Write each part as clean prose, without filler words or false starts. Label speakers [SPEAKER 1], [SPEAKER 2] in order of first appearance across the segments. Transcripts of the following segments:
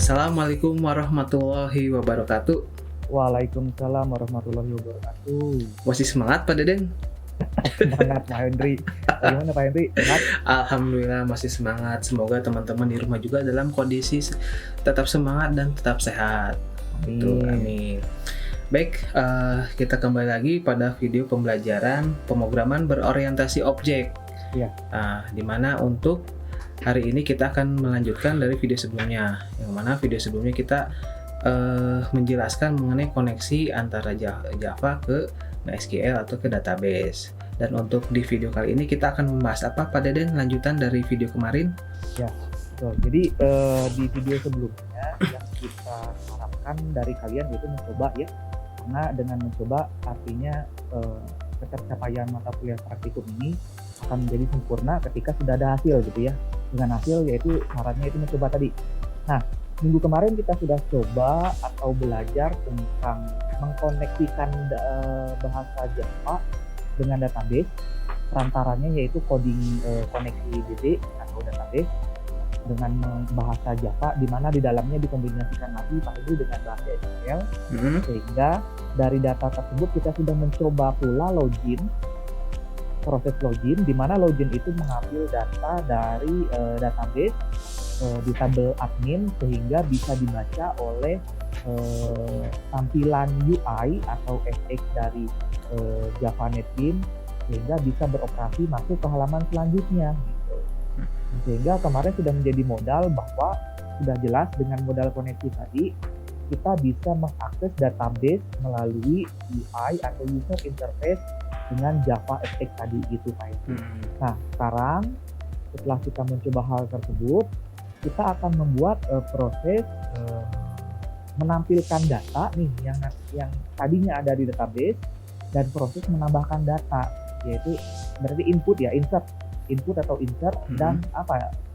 [SPEAKER 1] Assalamualaikum warahmatullahi wabarakatuh.
[SPEAKER 2] Waalaikumsalam warahmatullahi wabarakatuh.
[SPEAKER 1] Masih semangat Pak Deden?
[SPEAKER 2] Semangat Pak Hendri. Bagaimana Pak Hendri? Semangat?
[SPEAKER 1] Alhamdulillah masih semangat. Semoga teman-teman di rumah juga dalam kondisi tetap semangat dan tetap sehat. Betul, amin. Baik, kita kembali lagi pada video pembelajaran pemrograman berorientasi objek.
[SPEAKER 2] Iya.
[SPEAKER 1] Di mana untuk hari ini kita akan melanjutkan dari video sebelumnya. Yang mana video sebelumnya kita menjelaskan mengenai koneksi antara Java ke MySQL atau ke database. Dan untuk di video kali ini kita akan membahas apa Pak Deden, lanjutan dari video kemarin?
[SPEAKER 2] Ya, betul. Jadi di video sebelumnya yang kita harapkan dari kalian yaitu mencoba ya, karena dengan mencoba artinya ketercapaian mata kuliah praktikum ini akan menjadi sempurna ketika sudah ada hasil gitu ya. Dengan hasil yaitu syaratnya itu mencoba tadi. Nah, minggu kemarin kita sudah coba atau belajar tentang mengkoneksikan bahasa Java dengan database. Perantaranya yaitu coding koneksi DB atau database dengan bahasa Java, di mana di dalamnya dikombinasikan lagi Pak Ibu dengan bahasa SQL, sehingga dari data tersebut kita sudah mencoba pula login, proses login, di mana login itu mengambil data dari database di tabel admin sehingga bisa dibaca oleh tampilan UI atau FX dari Java NetBeans sehingga bisa beroperasi masuk ke halaman selanjutnya gitu. Sehingga kemarin sudah menjadi modal bahwa sudah jelas dengan modal koneksi tadi kita bisa mengakses database melalui UI atau user interface dengan Java FX tadi gitu Pak. Nah sekarang setelah kita mencoba hal tersebut, kita akan membuat proses menampilkan data nih yang tadinya ada di database dan proses menambahkan data, yaitu berarti input ya, insert dan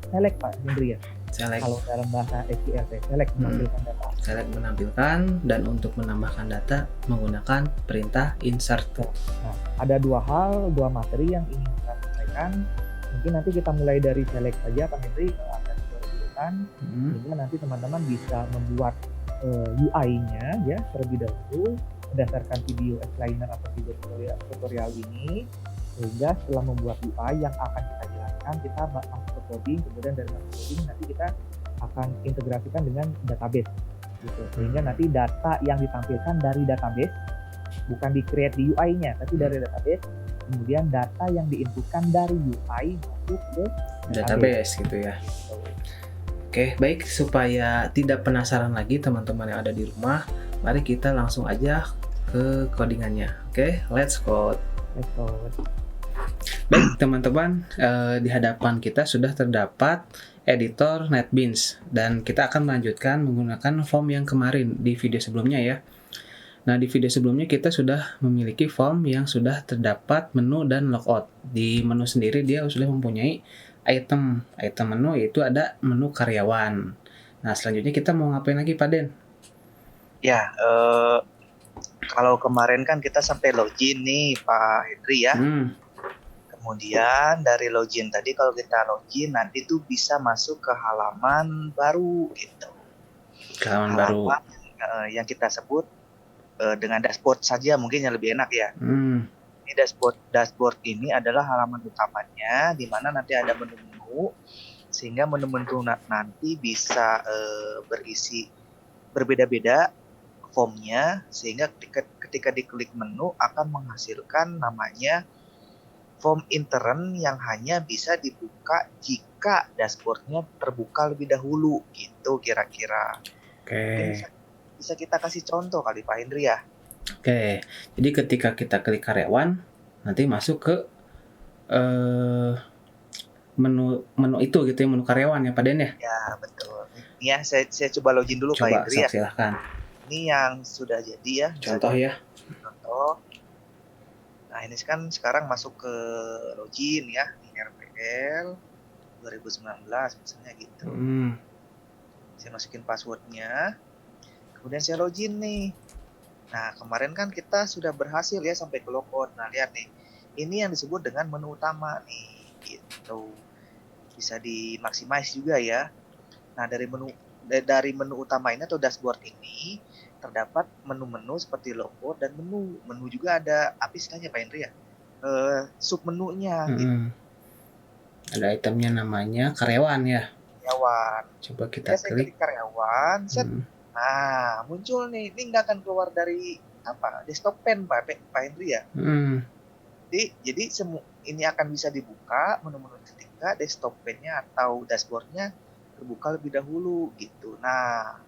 [SPEAKER 2] select Pak Hendri ya.
[SPEAKER 1] Select.
[SPEAKER 2] Kalau dalam bahasa SQL select menampilkan data.
[SPEAKER 1] Select menampilkan, dan untuk menambahkan data menggunakan perintah insert.
[SPEAKER 2] Nah, ada dua materi yang ingin kita sampaikan. Mungkin nanti kita mulai dari select saja Pak Hendri, sehingga nanti teman-teman bisa membuat UI-nya ya terlebih dahulu berdasarkan video explainer atau video tutorial ini, sehingga setelah membuat UI yang akan kita jelaskan kita masuk ke coding, kemudian dari coding nanti kita akan integrasikan dengan database gitu, sehingga nanti data yang ditampilkan dari database bukan di create di UI-nya tapi dari database, kemudian data yang diinputkan dari UI masuk ke
[SPEAKER 1] database gitu ya. Oke, baik, supaya tidak penasaran lagi teman-teman yang ada di rumah, mari kita langsung aja ke codingannya. Oke, let's code. Baik teman-teman, di hadapan kita sudah terdapat editor NetBeans dan kita akan melanjutkan menggunakan form yang kemarin di video sebelumnya ya. Nah, di video sebelumnya kita sudah memiliki form yang sudah terdapat menu dan logout. Di menu sendiri dia sudah mempunyai item menu, yaitu ada menu karyawan. Nah, selanjutnya kita mau ngapain lagi Pak Den?
[SPEAKER 3] Ya, kalau kemarin kan kita sampai login nih Pak Hendri ya. Kemudian dari login tadi kalau kita login nanti tuh bisa masuk ke halaman baru gitu.
[SPEAKER 1] Halaman baru
[SPEAKER 3] yang kita sebut dengan dashboard saja mungkin yang lebih enak ya. Ini dashboard ini adalah halaman utamanya, di mana nanti ada menu-menu, sehingga menu-menu nanti bisa berisi berbeda-beda formnya, sehingga ketika diklik menu akan menghasilkan namanya form intern yang hanya bisa dibuka jika dashboardnya terbuka lebih dahulu gitu kira-kira.
[SPEAKER 1] Oke.
[SPEAKER 3] Bisa kita kasih contoh kali Pak Hendri ya.
[SPEAKER 1] Oke, jadi ketika kita klik karyawan, nanti masuk ke menu itu gitu ya, menu karyawan ya Pak Den ya?
[SPEAKER 3] Ya betul. Ini ya saya coba login dulu Pak Hendri ya.
[SPEAKER 1] Silahkan.
[SPEAKER 3] Ini yang sudah jadi ya.
[SPEAKER 1] Contoh ya.
[SPEAKER 3] Contoh. Nah ini kan sekarang masuk ke login ya, di RPL 2019 misalnya gitu. Saya masukin passwordnya, kemudian saya login nih. Nah kemarin kan kita sudah berhasil ya sampai ke logout. Nah lihat nih, ini yang disebut dengan menu utama nih gitu. Bisa dimaksimize juga ya. Nah dari menu dari menu utama ini atau dashboard ini terdapat menu-menu seperti logo dan menu. Menu juga ada apa istilahnya Pak Hendri ya? Sub menunya gitu.
[SPEAKER 1] Ada itemnya namanya karyawan ya.
[SPEAKER 3] Karyawan.
[SPEAKER 1] Coba kita
[SPEAKER 3] Saya
[SPEAKER 1] klik.
[SPEAKER 3] klik karyawan, set. Nah, muncul nih. Ini nggak akan keluar dari desktop pen Pak Hendri ya. Jadi ini akan bisa dibuka menu-menu ketika desktop pen-nya atau dashboard-nya terbuka lebih dahulu gitu. Nah,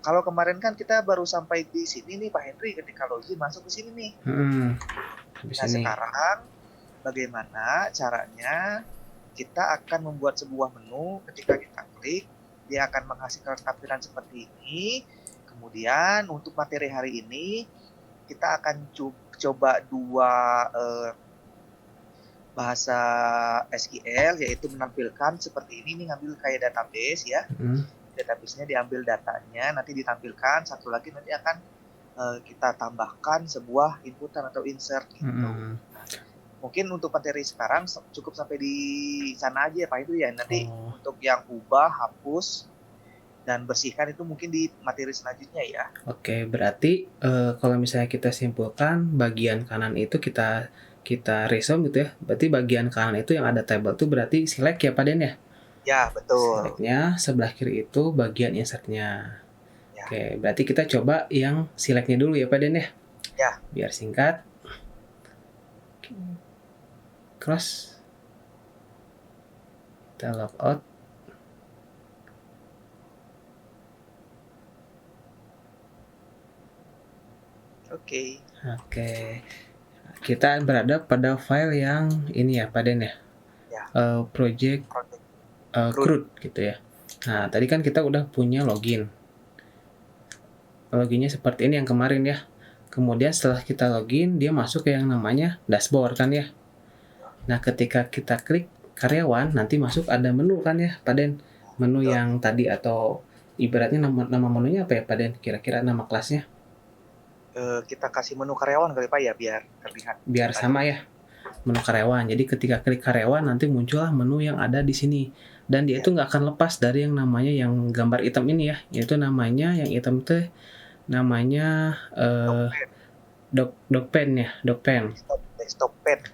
[SPEAKER 3] kalau kemarin kan kita baru sampai di sini nih Pak Hendri, ketika login masuk ke sini nih. Nah, sekarang bagaimana caranya kita akan membuat sebuah menu. Ketika kita klik, dia akan menghasilkan tampilan seperti ini. Kemudian untuk materi hari ini kita akan coba dua bahasa SQL, yaitu menampilkan seperti ini ngambil kayak database ya. Database-nya diambil datanya, nanti ditampilkan. Satu lagi nanti akan kita tambahkan sebuah inputan atau insert gitu. Nah, mungkin untuk materi sekarang cukup sampai di sana aja Pak itu ya. Nanti untuk yang ubah, hapus, dan bersihkan itu mungkin di materi selanjutnya ya.
[SPEAKER 1] Oke, berarti kalau misalnya kita simpulkan bagian kanan itu kita resume gitu ya. Berarti bagian kanan itu yang ada tabel itu berarti select ya Pak Den ya?
[SPEAKER 3] Ya, betul.
[SPEAKER 1] Selectnya sebelah kiri itu bagian insertnya. Ya. Oke, berarti kita coba yang selectnya dulu ya Pak Den ya?
[SPEAKER 3] Ya.
[SPEAKER 1] Biar singkat. Close. Kita log out.
[SPEAKER 3] Oke.
[SPEAKER 1] Kita berada pada file yang ini ya Pak Den ya? Project CRUD gitu ya. Nah, tadi kan kita udah punya login. Loginnya seperti ini yang kemarin ya. Kemudian setelah kita login, dia masuk ke yang namanya dashboard kan ya. Nah, ketika kita klik karyawan, nanti masuk ada menu kan ya Pak Den? Menu yang tadi atau ibaratnya nama menunya apa ya Pak Den? Kira-kira nama kelasnya?
[SPEAKER 3] Kita kasih menu karyawan kali Pak ya, biar terlihat.
[SPEAKER 1] Biar sama ya, menu karyawan. Jadi ketika klik karyawan nanti muncullah menu yang ada di sini. Dan dia itu nggak akan lepas dari yang namanya yang gambar hitam ini ya. Yaitu namanya yang hitam itu namanya DocPen ya, DocPen.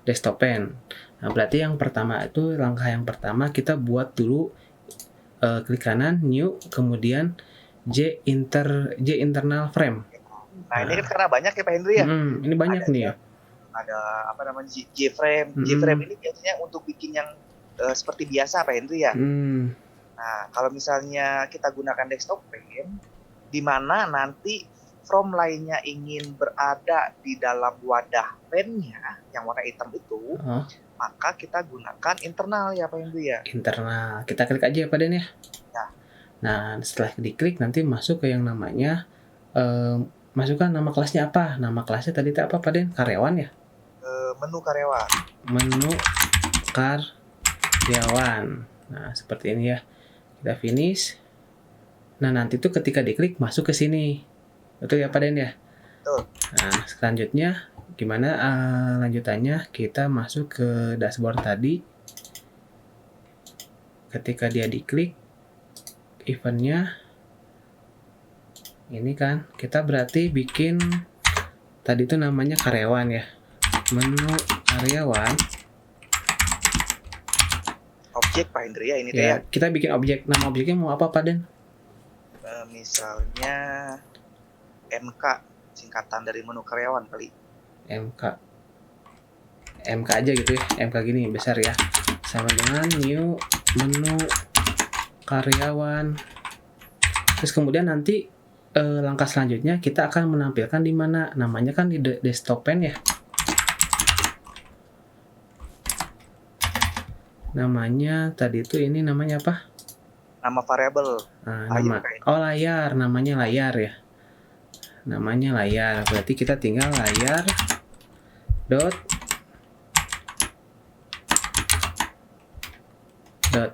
[SPEAKER 1] Desktop pen. Nah, berarti yang pertama itu langkah yang pertama kita buat dulu klik kanan new, kemudian J internal frame.
[SPEAKER 3] Nah, ini kan karena banyak ya Pak Hendri ya.
[SPEAKER 1] Ini banyak nih ya.
[SPEAKER 3] Ada apa namanya J-frame. J-frame ini biasanya untuk bikin yang seperti biasa Pak Hendri ya. Nah, kalau misalnya kita gunakan desktop pen, di mana nanti from lainnya ingin berada di dalam wadah pennya yang warna hitam itu, maka kita gunakan internal ya Pak Hendri ya.
[SPEAKER 1] Internal. Kita klik aja ya Pak Den ya. Nah, setelah diklik nanti masuk ke yang namanya masukkan nama kelasnya apa? Nama kelasnya tadi apa Pak Den? Karyawan ya?
[SPEAKER 3] Menu karyawan.
[SPEAKER 1] Menu karyawan. Nah, seperti ini ya. Kita finish. Nah, nanti tuh ketika diklik masuk ke sini. Betul ya Pak Den ya?
[SPEAKER 3] Betul.
[SPEAKER 1] Nah, selanjutnya gimana lanjutannya? Kita masuk ke dashboard tadi. Ketika dia diklik eventnya ini kan kita berarti bikin tadi itu namanya karyawan ya, menu karyawan,
[SPEAKER 3] objek Pak Hendri ya ini
[SPEAKER 1] ya, kita bikin objek. Nama objeknya mau apa Pak Den?
[SPEAKER 3] Misalnya MK, singkatan dari menu karyawan kali. MK
[SPEAKER 1] aja gitu ya, MK gini besar ya, sama dengan new menu karyawan. Terus kemudian nanti langkah selanjutnya kita akan menampilkan di mana, namanya kan di desktop pen ya. Namanya tadi itu ini namanya apa?
[SPEAKER 3] Nama variabel.
[SPEAKER 1] Layar, namanya layar ya. Namanya layar. Berarti kita tinggal layar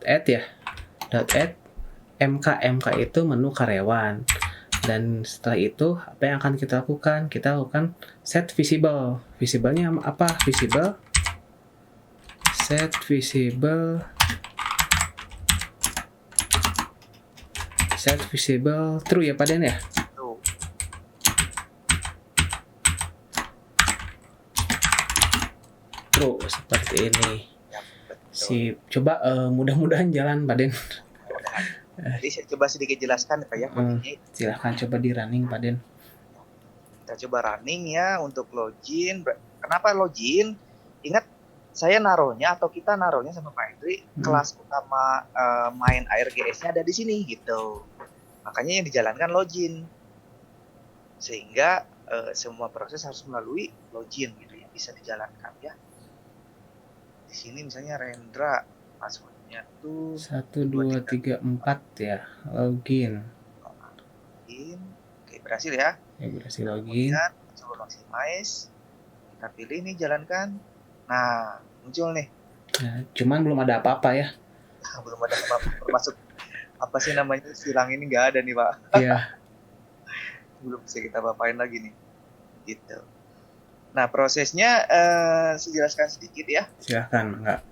[SPEAKER 1] add ya. Add MK itu menu karyawan. Dan setelah itu apa yang akan kita lakukan? Kita lakukan set visible. Visible-nya apa? Set visible Set visible true ya Pak Den ya?
[SPEAKER 3] Tuh.
[SPEAKER 1] True seperti ini.
[SPEAKER 3] Ya, betul.
[SPEAKER 1] Sip. Coba mudah-mudahan jalan Pak Den.
[SPEAKER 3] Jadi saya coba sedikit jelaskan Pak ya kondisinya.
[SPEAKER 1] Silahkan coba di running Pak Den.
[SPEAKER 3] Kita coba running ya untuk login. Kenapa login? Ingat saya naruhnya atau kita naruhnya sama Pak Hendri kelas utama main AirGS-nya ada di sini gitu. Makanya yang dijalankan login. Sehingga semua proses harus melalui login gitu ya, bisa dijalankan ya. Di sini misalnya Rendra passwordnya tuh
[SPEAKER 1] 1 2 3 4 ya, login.
[SPEAKER 3] Oke, berhasil ya.
[SPEAKER 1] Ya berhasil login.
[SPEAKER 3] Kemudian coba maximize. Kita pilih nih jalankan. Nah, muncul nih.
[SPEAKER 1] Nah, cuman belum ada apa-apa ya.
[SPEAKER 3] Belum ada apa-apa termasuk apa sih namanya silang ini nggak ada nih Pak.
[SPEAKER 1] Iya.
[SPEAKER 3] Belum bisa kita apain lagi nih. Gitu. Nah, prosesnya saya jelaskan sedikit ya.
[SPEAKER 1] Silahkan, enggak.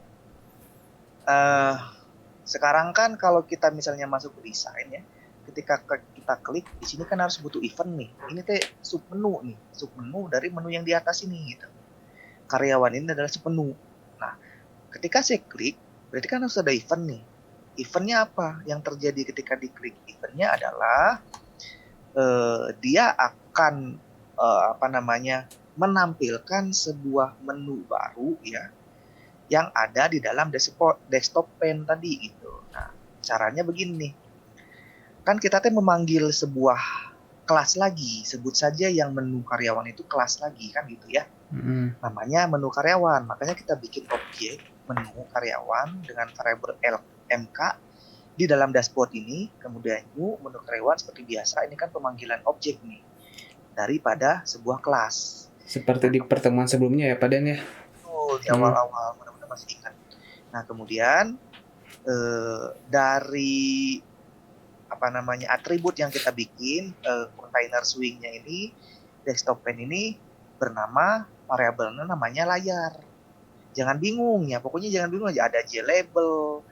[SPEAKER 3] Sekarang kan kalau kita misalnya masuk ke desain ya, ketika kita klik di sini kan harus butuh event nih. Ini teh submenu nih, submenu dari menu yang di atas ini gitu. Karyawan ini adalah submenu. Nah, ketika saya klik, berarti kan harus ada event nih. Eventnya apa? Yang terjadi ketika diklik eventnya adalah dia akan menampilkan sebuah menu baru ya yang ada di dalam desktop pane tadi gitu. Nah, caranya begini nih. Kan kita memanggil sebuah kelas lagi, sebut saja yang menu karyawan itu kelas lagi kan gitu ya. Namanya menu karyawan, makanya kita bikin objek menu karyawan dengan variabel mk di dalam dashboard ini, kemudian new menu karyawan seperti biasa, ini kan pemanggilan objek nih daripada sebuah kelas.
[SPEAKER 1] Seperti di pertemuan sebelumnya ya Pak Den ya?
[SPEAKER 3] Betul, di awal-awal, mudah-mudahan masih ingat. Nah, kemudian dari atribut yang kita bikin, container swing-nya ini, desktop pane ini bernama variabelnya namanya layar. Jangan bingung ya, pokoknya jangan bingung aja, ada JLabel,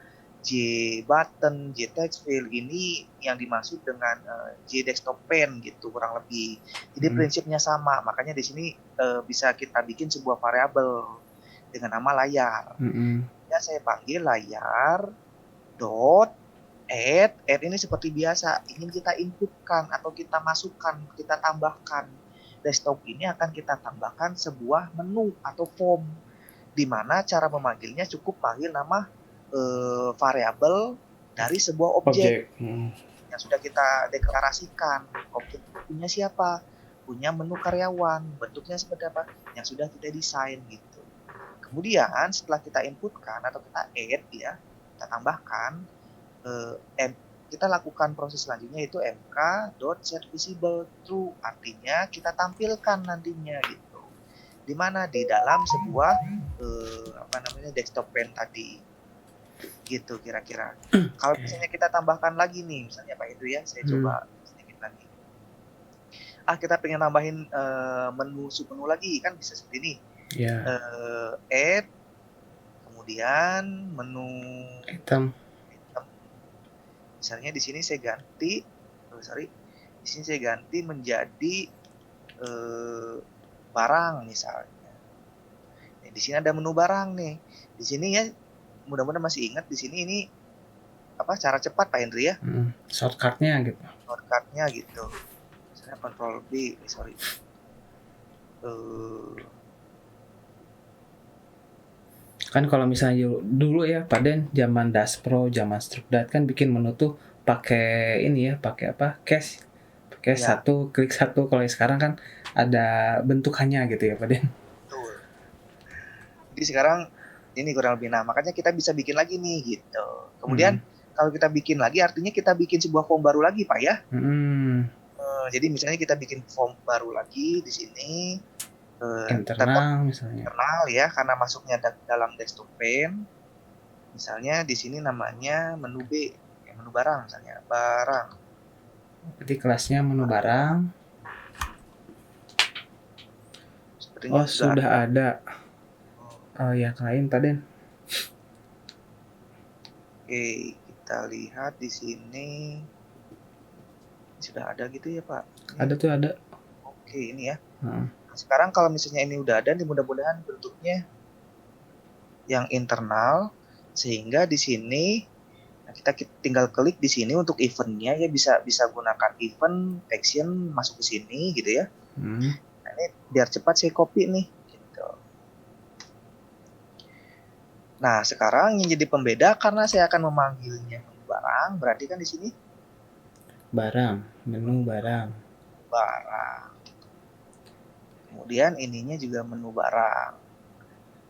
[SPEAKER 3] JButton, JTextField, ini yang dimaksud dengan JDesktop pane gitu kurang lebih. Jadi prinsipnya sama, makanya di sini bisa kita bikin sebuah variabel dengan nama layar. Ya, saya panggil layar dot add ini seperti biasa, ingin kita inputkan atau kita masukkan, kita tambahkan. Desktop ini akan kita tambahkan sebuah menu atau form, di mana cara memanggilnya cukup panggil nama variabel dari sebuah objek yang sudah kita deklarasikan. Objek punya siapa? Punya menu karyawan. Bentuknya seperti apa? Yang sudah kita desain gitu. Kemudian setelah kita inputkan atau kita add ya, kita tambahkan, kita lakukan proses selanjutnya yaitu mk.setVisibleTrue, artinya kita tampilkan nantinya gitu. Di mana di dalam sebuah desktop pane tadi. Gitu kira-kira. Kalau misalnya kita tambahkan lagi nih, misalnya Pak itu ya, saya coba sedikit lagi. Kita pengen nambahin submenu lagi, kan bisa seperti ini. Add, kemudian menu item. Misalnya di sini saya ganti, di sini saya ganti menjadi barang misalnya. Di sini ada menu barang nih. Di sini ya, mudah-mudahan masih ingat di sini ini cara cepat Pak Hendri ya.
[SPEAKER 1] Shortcutnya gitu.
[SPEAKER 3] Shortcutnya gitu. Misalnya Ctrl B,
[SPEAKER 1] Kan kalau misalnya dulu ya Pak Den, zaman Dash Pro, zaman Strukdat kan bikin menu tuh pakai ini ya, pakai cache. Pakai satu, klik satu. Kalau sekarang kan ada bentukannya gitu ya Pak Den.
[SPEAKER 3] Betul. Jadi sekarang ini kurang lebih, makanya kita bisa bikin lagi nih gitu. Kemudian kalau kita bikin lagi artinya kita bikin sebuah form baru lagi Pak ya. Jadi misalnya kita bikin form baru lagi di sini,
[SPEAKER 1] internal misalnya.
[SPEAKER 3] Internal ya, karena masuknya dalam desktop pane. Misalnya di sini namanya menu B, menu barang misalnya, barang.
[SPEAKER 1] Jadi kelasnya menu barang. Sepertinya sudah ada. Yang lain Pak Den.
[SPEAKER 3] Oke, kita lihat di sini. sudah ada gitu ya Pak?
[SPEAKER 1] Ada tuh ada.
[SPEAKER 3] Oke, ini ya.
[SPEAKER 1] Heeh.
[SPEAKER 3] Sekarang kalau misalnya ini udah ada, nih mudah-mudahan bentuknya yang internal, sehingga di sini kita tinggal klik di sini untuk eventnya ya, bisa gunakan event action masuk ke sini gitu ya. Nah, ini biar cepat saya copy nih gitu. Nah, sekarang yang jadi pembeda karena saya akan memanggilnya barang, berarti kan di sini
[SPEAKER 1] barang, menu barang.
[SPEAKER 3] Kemudian ininya juga menu barang.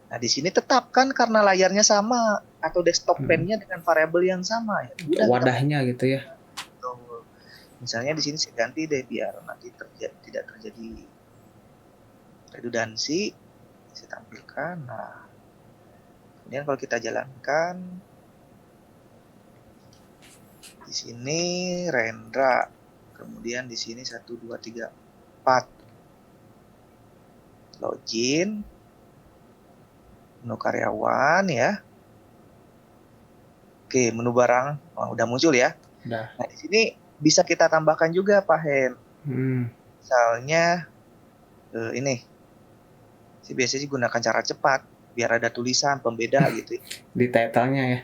[SPEAKER 3] Nah, di sini tetapkan karena layarnya sama atau desktop pane-nya dengan variabel yang sama ya.
[SPEAKER 1] Udah wadahnya gitu ya.
[SPEAKER 3] Misalnya di sini saya ganti deh biar nanti tidak terjadi redundansi. Saya tampilkan. Nah, kemudian kalau kita jalankan di sini Rendra, kemudian di sini 1 2 3 4 login, menu karyawan ya. Oke, menu barang udah muncul ya.
[SPEAKER 1] Udah.
[SPEAKER 3] Nah, di sini bisa kita tambahkan juga Pak Hen. Misalnya ini. Saya biasanya gunakan cara cepat biar ada tulisan pembeda gitu.
[SPEAKER 1] Di title-nya ya.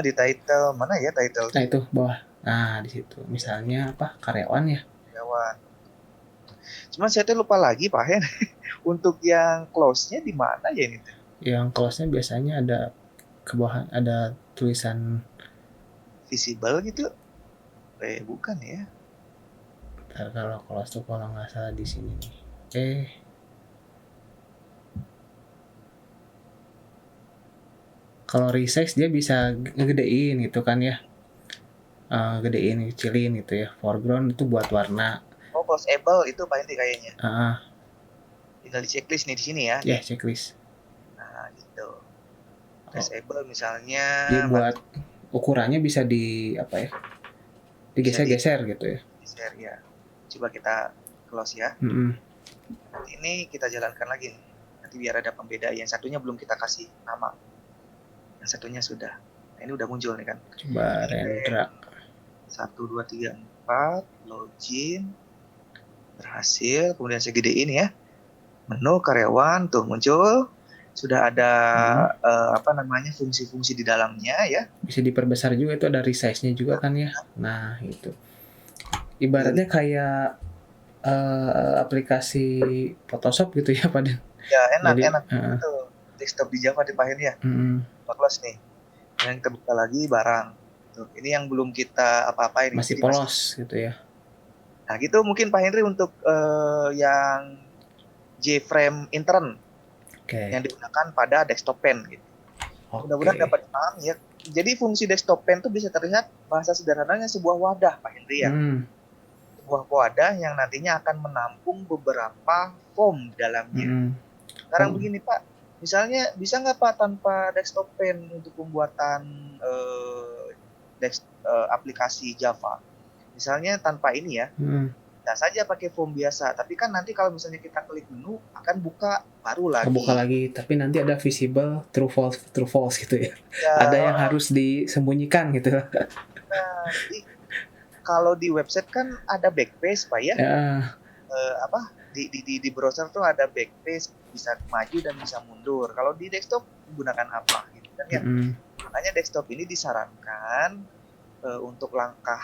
[SPEAKER 3] Di title mana ya title?
[SPEAKER 1] Nah, itu bawah. Nah, di situ. Misalnya apa? Karyawan ya.
[SPEAKER 3] Karyawan. Cuman saya tuh lupa lagi Pak Hen. Untuk yang close-nya di mana ya ini?
[SPEAKER 1] Yang close-nya biasanya ada ke bawah, ada tulisan
[SPEAKER 3] visible gitu. Bukan ya.
[SPEAKER 1] Ntar kalau close tuh kalau nggak salah di sini nih. Kalau resize dia bisa ngegedein gitu kan ya. Gedein, kecilin gitu ya. Foreground itu buat warna.
[SPEAKER 3] Oh, closable itu Pak Indi kayaknya.
[SPEAKER 2] tinggal di checklist nih di sini ya.
[SPEAKER 1] Ya, checklist.
[SPEAKER 2] Nah, gitu. Traceable misalnya.
[SPEAKER 1] Jadi buat ukurannya bisa di apa ya? Digeser-geser gitu ya.
[SPEAKER 2] Geser ya. Coba kita close ya. Nanti ini kita jalankan lagi nih. Nanti biar ada pembeda. Yang satunya belum kita kasih nama. Yang satunya sudah. Nah, ini udah muncul nih kan.
[SPEAKER 1] Coba Rendra.
[SPEAKER 2] 1, 2, 3, 4. Login. Berhasil. Kemudian saya gedein ya. Menu karyawan tuh muncul. Sudah ada fungsi-fungsi di dalamnya ya.
[SPEAKER 1] Bisa diperbesar juga, itu ada resize-nya juga kan ya. Nah, itu. Ibaratnya kayak aplikasi Photoshop gitu ya, Pak Den.
[SPEAKER 2] Ya, enak. Itu desktop di Java dipahin ya. Close nih. Yang kita buka lagi barang. Tuh, ini yang belum kita apa-apain.
[SPEAKER 1] Masih polos gitu ya.
[SPEAKER 2] Nah, gitu mungkin Pak Henry untuk yang JFrame intern. Yang digunakan pada desktop pen gitu. Mudah-mudahan dapat dipahami ya. Jadi fungsi desktop pen itu bisa terlihat bahasa sederhananya sebuah wadah Pak Henry ya. Sebuah wadah yang nantinya akan menampung beberapa form dalamnya. Sekarang begini Pak, misalnya bisa nggak Pak tanpa desktop pen untuk pembuatan aplikasi Java? Misalnya tanpa ini ya. Bisa saja pakai form biasa, tapi kan nanti kalau misalnya kita klik menu akan buka baru lagi.
[SPEAKER 1] Buka lagi, tapi nanti ada visible true false gitu ya. Ada yang harus disembunyikan gitu.
[SPEAKER 2] Nah, jadi kalau di website kan ada backspace Pak ya. Di browser tuh ada backspace, bisa maju dan bisa mundur. Kalau di desktop menggunakan apa gitu kan ya. Makanya desktop ini disarankan untuk langkah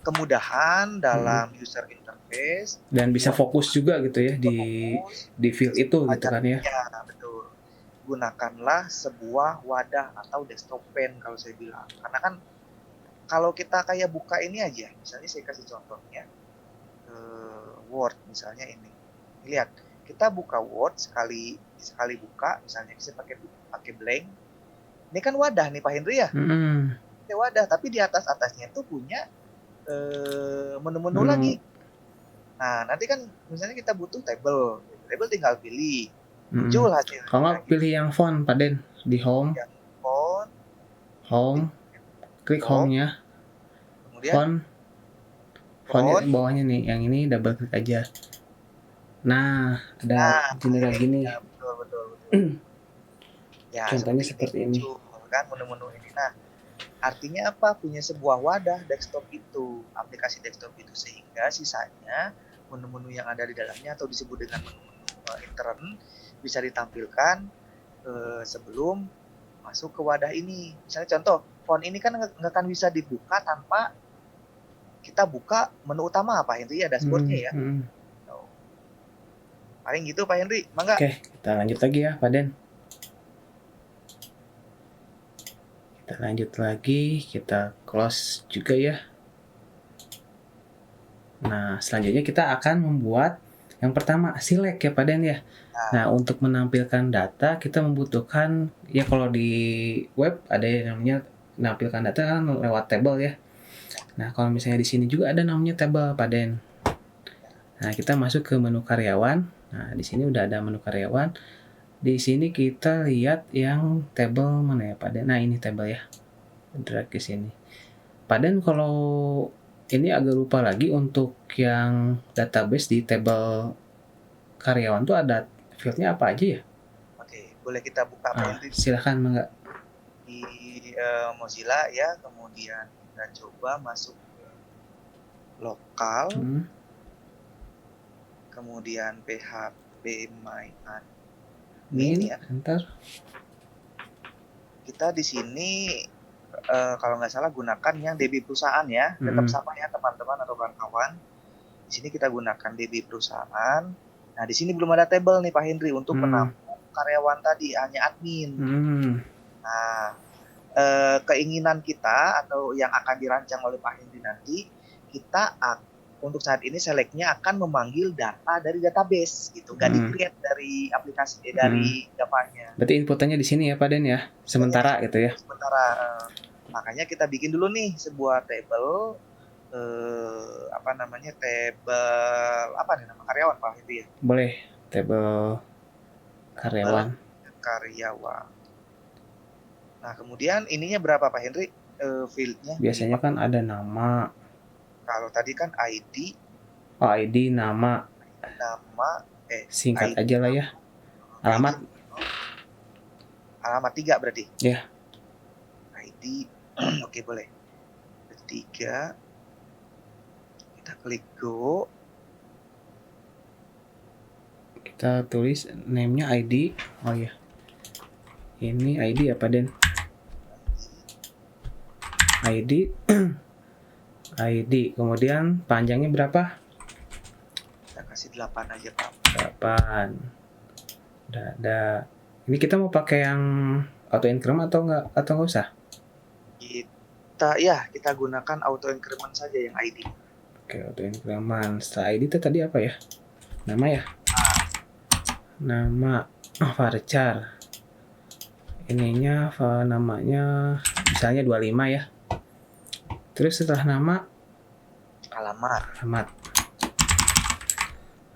[SPEAKER 2] kemudahan dalam user interface
[SPEAKER 1] dan bisa fokus juga gitu ya di field itu gitu kan ya.
[SPEAKER 2] Ya, betul. Gunakanlah sebuah wadah atau desktop pen kalau saya bilang. Karena kan kalau kita kayak buka ini aja, misalnya saya kasih contohnya Word misalnya ini. Lihat, kita buka Word sekali buka, misalnya saya pakai blank. Ini kan wadah nih Pak Henry ya. Ini wadah, tapi di atasnya itu punya menu-menu lagi. Nah, nanti kan misalnya kita butuh table tinggal pilih. Muncul hasil.
[SPEAKER 1] Kalau pilih yang font, Pak Den, di home. Home. Klik home-nya.
[SPEAKER 2] Kemudian
[SPEAKER 1] fontnya bawahnya nih, yang ini double klik aja. Nah, ada jendela gini.
[SPEAKER 2] Ya, betul.
[SPEAKER 1] Ya, contohnya seperti ini.
[SPEAKER 2] Kan menu-menu ini. Nah,
[SPEAKER 3] Artinya apa? Punya sebuah wadah desktop itu, aplikasi desktop itu, sehingga sisanya menu-menu yang ada di dalamnya atau disebut dengan menu-menu intern bisa ditampilkan sebelum masuk ke wadah ini. Misalnya contoh, font ini kan nggak akan bisa dibuka tanpa kita buka menu utama Pak Henry ya, dashboardnya ya. Paling gitu Pak Henry, mangga.
[SPEAKER 1] Oke, kita lanjut lagi ya Pak Den. Kita lanjut lagi, kita close juga ya. Nah, selanjutnya kita akan membuat yang pertama select ya Pak Den ya. Nah, untuk menampilkan data kita membutuhkan, ya kalau di web ada yang namanya menampilkan data kan lewat table ya. Nah, kalau misalnya di sini juga ada namanya table Pak Den. Nah, kita masuk ke menu karyawan. Nah, di sini udah ada menu karyawan. Di sini kita lihat yang table mana ya Pak Den. Nah, ini table ya. Drag ke sini. Pak Den, kalau ini agak lupa lagi untuk yang database di table karyawan tuh ada fieldnya apa aja ya?
[SPEAKER 3] Oke, boleh kita buka Pak Henry.
[SPEAKER 1] Silahkan Mangga.
[SPEAKER 3] Di Mozilla ya, kemudian kita coba masuk ke lokal, kemudian PHP my admin ya.
[SPEAKER 1] Enter.
[SPEAKER 3] Kita di sini kalau nggak salah gunakan yang DB perusahaan ya, tetap sama ya teman-teman atau kawan-kawan. Di sini kita gunakan DB perusahaan. Nah, di sini belum ada table nih Pak Henry untuk menampung karyawan tadi, hanya admin. Nah, keinginan kita atau yang akan dirancang oleh Pak Henry nanti, kita untuk saat ini selectnya akan memanggil data dari database gitu, nggak di-create dari aplikasi dari Java-nya.
[SPEAKER 1] Berarti inputannya di sini ya Pak Den ya, sementara gitu ya.
[SPEAKER 3] Sementara, makanya kita bikin dulu nih sebuah table. Table apa nih nama karyawan Pak Henry ya?
[SPEAKER 1] Boleh, table karyawan.
[SPEAKER 3] Nah, kemudian ininya berapa Pak Henry? Fieldnya?
[SPEAKER 1] Biasanya kan ada nama.
[SPEAKER 3] Kalau tadi kan ID.
[SPEAKER 1] Oh, ID, nama.
[SPEAKER 3] ID,
[SPEAKER 1] singkat aja lah ya. Alamat.
[SPEAKER 3] Alamat 3 berarti?
[SPEAKER 1] Ya.
[SPEAKER 3] ID. Oke, boleh. 3. Kita klik go.
[SPEAKER 1] Kita tulis name-nya ID. Oh ya. Ini ID apa Den? ID. ID. Kemudian panjangnya berapa?
[SPEAKER 3] Kita kasih 8 aja Pak.
[SPEAKER 1] 8. Udah ada. Ini kita mau pakai yang auto increment atau nggak usah?
[SPEAKER 3] Kita gunakan auto increment saja yang ID.
[SPEAKER 1] Oke, auto increment. Setelah ID itu tadi apa ya? Nama ya? Nama. Varchar. Ininya namanya misalnya 25 ya. Terus setelah nama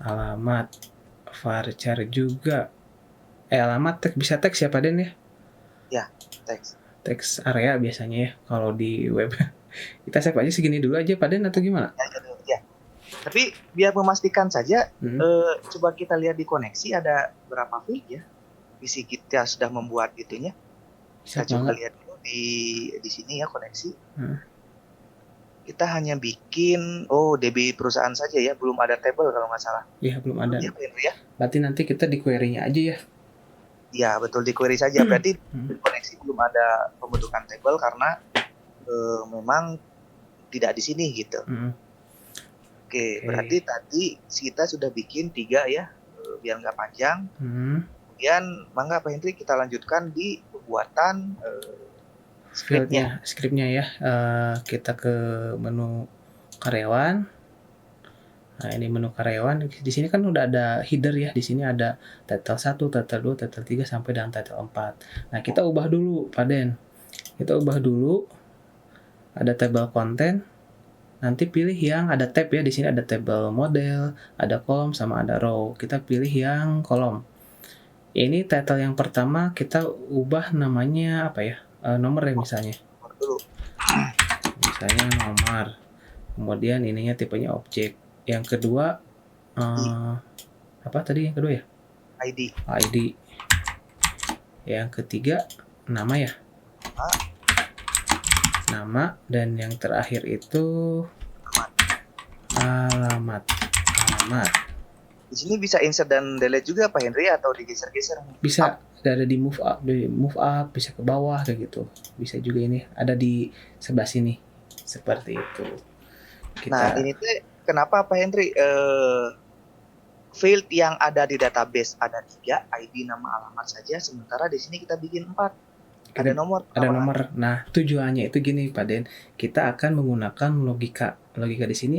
[SPEAKER 1] alamat varchar juga. Alamat bisa teks ya Pak Den ya?
[SPEAKER 3] Ya, teks
[SPEAKER 1] area biasanya ya kalau di web. Kita save aja segini dulu aja Pak Den atau gimana?
[SPEAKER 3] Ya. Tapi biar memastikan saja, coba kita lihat di koneksi ada berapa field ya. Visi kita sudah membuat itunya. Kita coba lihat dulu di sini ya koneksi. Kita hanya bikin DB perusahaan saja ya, belum ada table kalau nggak salah.
[SPEAKER 1] Iya, belum ada.
[SPEAKER 3] Ya.
[SPEAKER 1] Berarti nanti kita di query-nya aja ya.
[SPEAKER 3] Ya, betul, di query saja. Berarti di koneksi belum ada pembentukan table karena memang tidak di sini gitu. Oke, berarti tadi kita sudah bikin 3 ya, biar nggak panjang. Kemudian mangga Pak Henry kita lanjutkan di pembuatan
[SPEAKER 1] skripnya ya. Kita ke menu karyawan. Nah, ini menu karyawan. Di sini kan udah ada header ya. Di sini ada title 1, title 2, title 3 sampai dengan title 4. Nah, kita ubah dulu Pak Den. Kita ubah dulu. Ada table content. Nanti pilih yang ada tab ya. Di sini ada table model, ada column sama ada row. Kita pilih yang column. Ini title yang pertama kita ubah namanya apa ya? Nomor ya misalnya. Misalnya nomor. Kemudian ininya tipenya objek. Yang kedua apa tadi yang kedua ya? ID. Yang ketiga nama ya? nama, dan yang terakhir itu alamat.
[SPEAKER 3] Di sini bisa insert dan delete juga Pak Henry atau digeser-geser?
[SPEAKER 1] Bisa ada di move up, bisa ke bawah kayak gitu. Bisa juga ini ada di sebelah sini. Seperti itu.
[SPEAKER 3] Nah, ini tuh kenapa Pak Henry field yang ada di database ada 3, ID, nama, alamat saja, sementara di sini kita bikin 4. Ada nomor.
[SPEAKER 1] Nah, tujuannya itu gini, Pak Den. Kita akan menggunakan logika di sini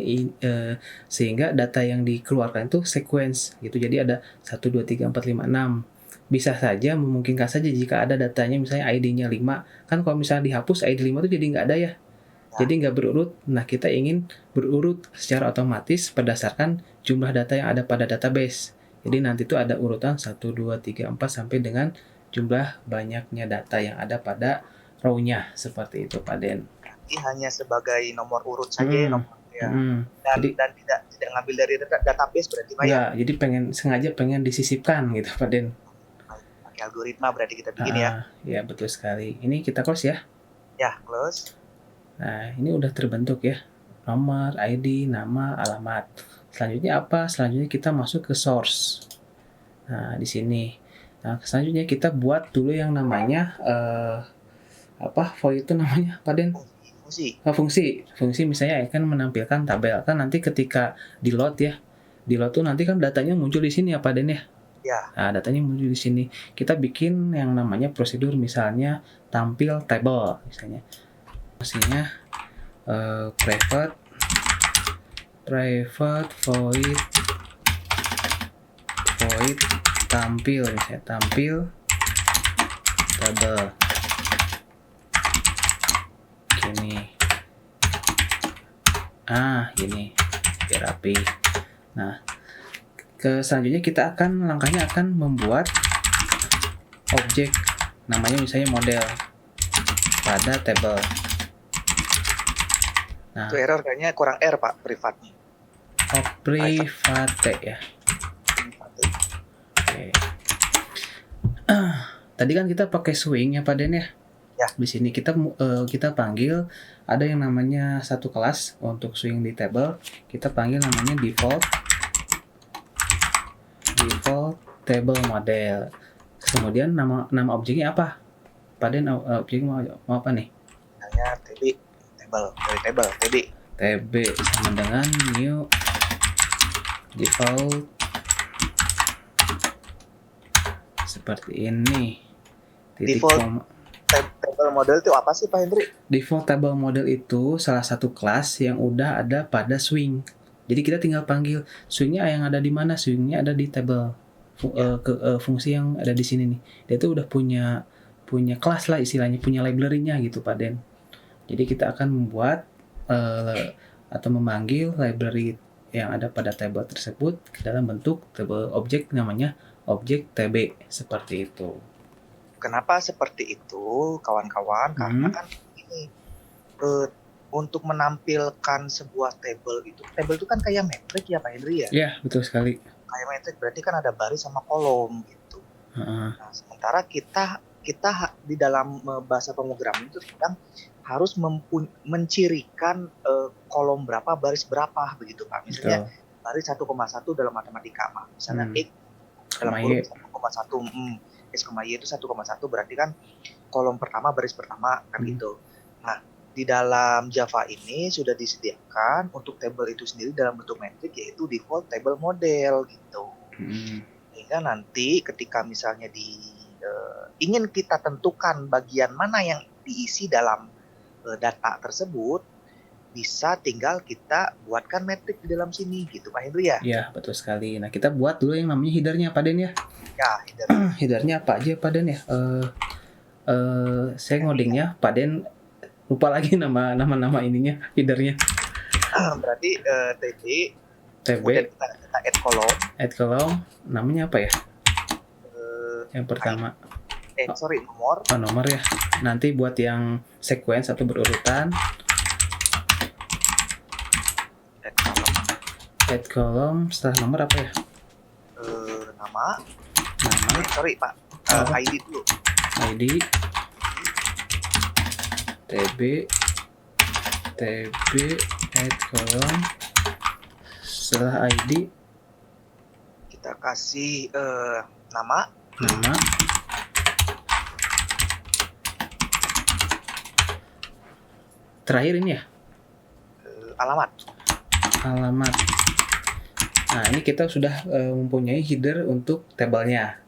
[SPEAKER 1] sehingga data yang dikeluarkan itu sequence gitu. Jadi ada 1 2 3 4 5 6. Bisa saja, memungkinkan saja jika ada datanya misalnya ID-nya 5. Kan kalau misalnya dihapus ID 5 itu jadi nggak ada ya. Jadi nggak berurut. Nah, kita ingin berurut secara otomatis berdasarkan jumlah data yang ada pada database. Jadi nanti itu ada urutan 1 2 3 4 sampai dengan jumlah banyaknya data yang ada pada row-nya, seperti itu Pak Den.
[SPEAKER 3] Jadi hanya sebagai nomor urut saja nomornya. Dan tidak ngambil dari database berarti Pak ya?
[SPEAKER 1] Jadi sengaja pengen disisipkan gitu Pak Den.
[SPEAKER 3] Pakai algoritma berarti kita bikin ya?
[SPEAKER 1] Ya betul sekali. Ini kita close ya?
[SPEAKER 3] Ya, close.
[SPEAKER 1] Nah, ini udah terbentuk ya. Nomor, ID, nama, alamat. Selanjutnya apa? Selanjutnya kita masuk ke source. Nah, di sini. Nah, selanjutnya kita buat dulu yang namanya void itu namanya, Pak Den? Fungsi misalnya akan menampilkan tabel. Kan nanti ketika di load tuh nanti kan datanya muncul di sini ya, Pak Den ya?
[SPEAKER 3] Ya.
[SPEAKER 1] Nah, datanya muncul di sini. Kita bikin yang namanya prosedur misalnya tampil table misalnya. Maksudnya private void tampil misalnya tampil table gini gini biar rapi. Nah, selanjutnya kita langkahnya akan membuat objek namanya misalnya model pada table. Nah,
[SPEAKER 3] itu error kayaknya kurang R Pak, privatnya.
[SPEAKER 1] Private ya. Oke. Tadi kan kita pakai swing ya Pak Den ya.
[SPEAKER 3] Ya.
[SPEAKER 1] Di sini kita panggil ada yang namanya satu kelas untuk swing di table. Kita panggil namanya default table model. Kemudian nama objeknya apa? Pak Den objeknya mau apa nih?
[SPEAKER 3] Namanya TB
[SPEAKER 1] sama dengan new default seperti ini.
[SPEAKER 3] Table model itu apa sih Pak Hendri?
[SPEAKER 1] Default table model itu salah satu kelas yang udah ada pada swing. Jadi kita tinggal panggil swingnya yang ada di mana? Swingnya ada di table. Fungsi yang ada di sini nih. Dia tuh udah punya kelas lah istilahnya, punya library-nya gitu Pak Den. Jadi kita akan membuat atau memanggil library yang ada pada table tersebut dalam bentuk table objek namanya objek TB seperti itu.
[SPEAKER 3] Kenapa seperti itu, kawan-kawan? Karena kan ini untuk menampilkan sebuah table itu kan kayak metrik ya Pak Hendri ya?
[SPEAKER 1] Iya, betul sekali.
[SPEAKER 3] Kayak metrik berarti kan ada baris sama kolom gitu. Nah, sementara kita di dalam bahasa pemrograman itu kadang harus mencirikan kolom berapa, baris berapa begitu Pak. Misalnya baris 1,1 dalam matematika Pak. Misalnya X dalam kolom 1,1 X, Y itu 1,1 berarti kan kolom pertama baris pertama kan gitu. Nah, di dalam Java ini sudah disediakan untuk table itu sendiri dalam bentuk metrik yaitu default table model gitu. Sehingga nanti ketika misalnya ingin kita tentukan bagian mana yang diisi dalam data tersebut, bisa tinggal kita buatkan metrik di dalam sini gitu Pak Hendri ya?
[SPEAKER 1] Iya, betul sekali. Nah, kita buat dulu yang namanya header-nya Pak Den ya?
[SPEAKER 3] Ya,
[SPEAKER 1] header-nya apa aja Pak Den ya? Saya ngodingnya Pak Den lupa lagi nama ininya, header-nya.
[SPEAKER 3] Berarti TB
[SPEAKER 1] kemudian
[SPEAKER 3] kita add column.
[SPEAKER 1] Namanya apa ya? Yang pertama nomor ya. Nanti buat yang sequence atau berurutan add column setelah nomor apa ya?
[SPEAKER 3] Nama Pak, ID dulu.
[SPEAKER 1] ID TB tb add column, setelah id
[SPEAKER 3] kita kasih nama,
[SPEAKER 1] terakhir ini ya,
[SPEAKER 3] alamat.
[SPEAKER 1] Nah, ini kita sudah mempunyai header untuk tabelnya.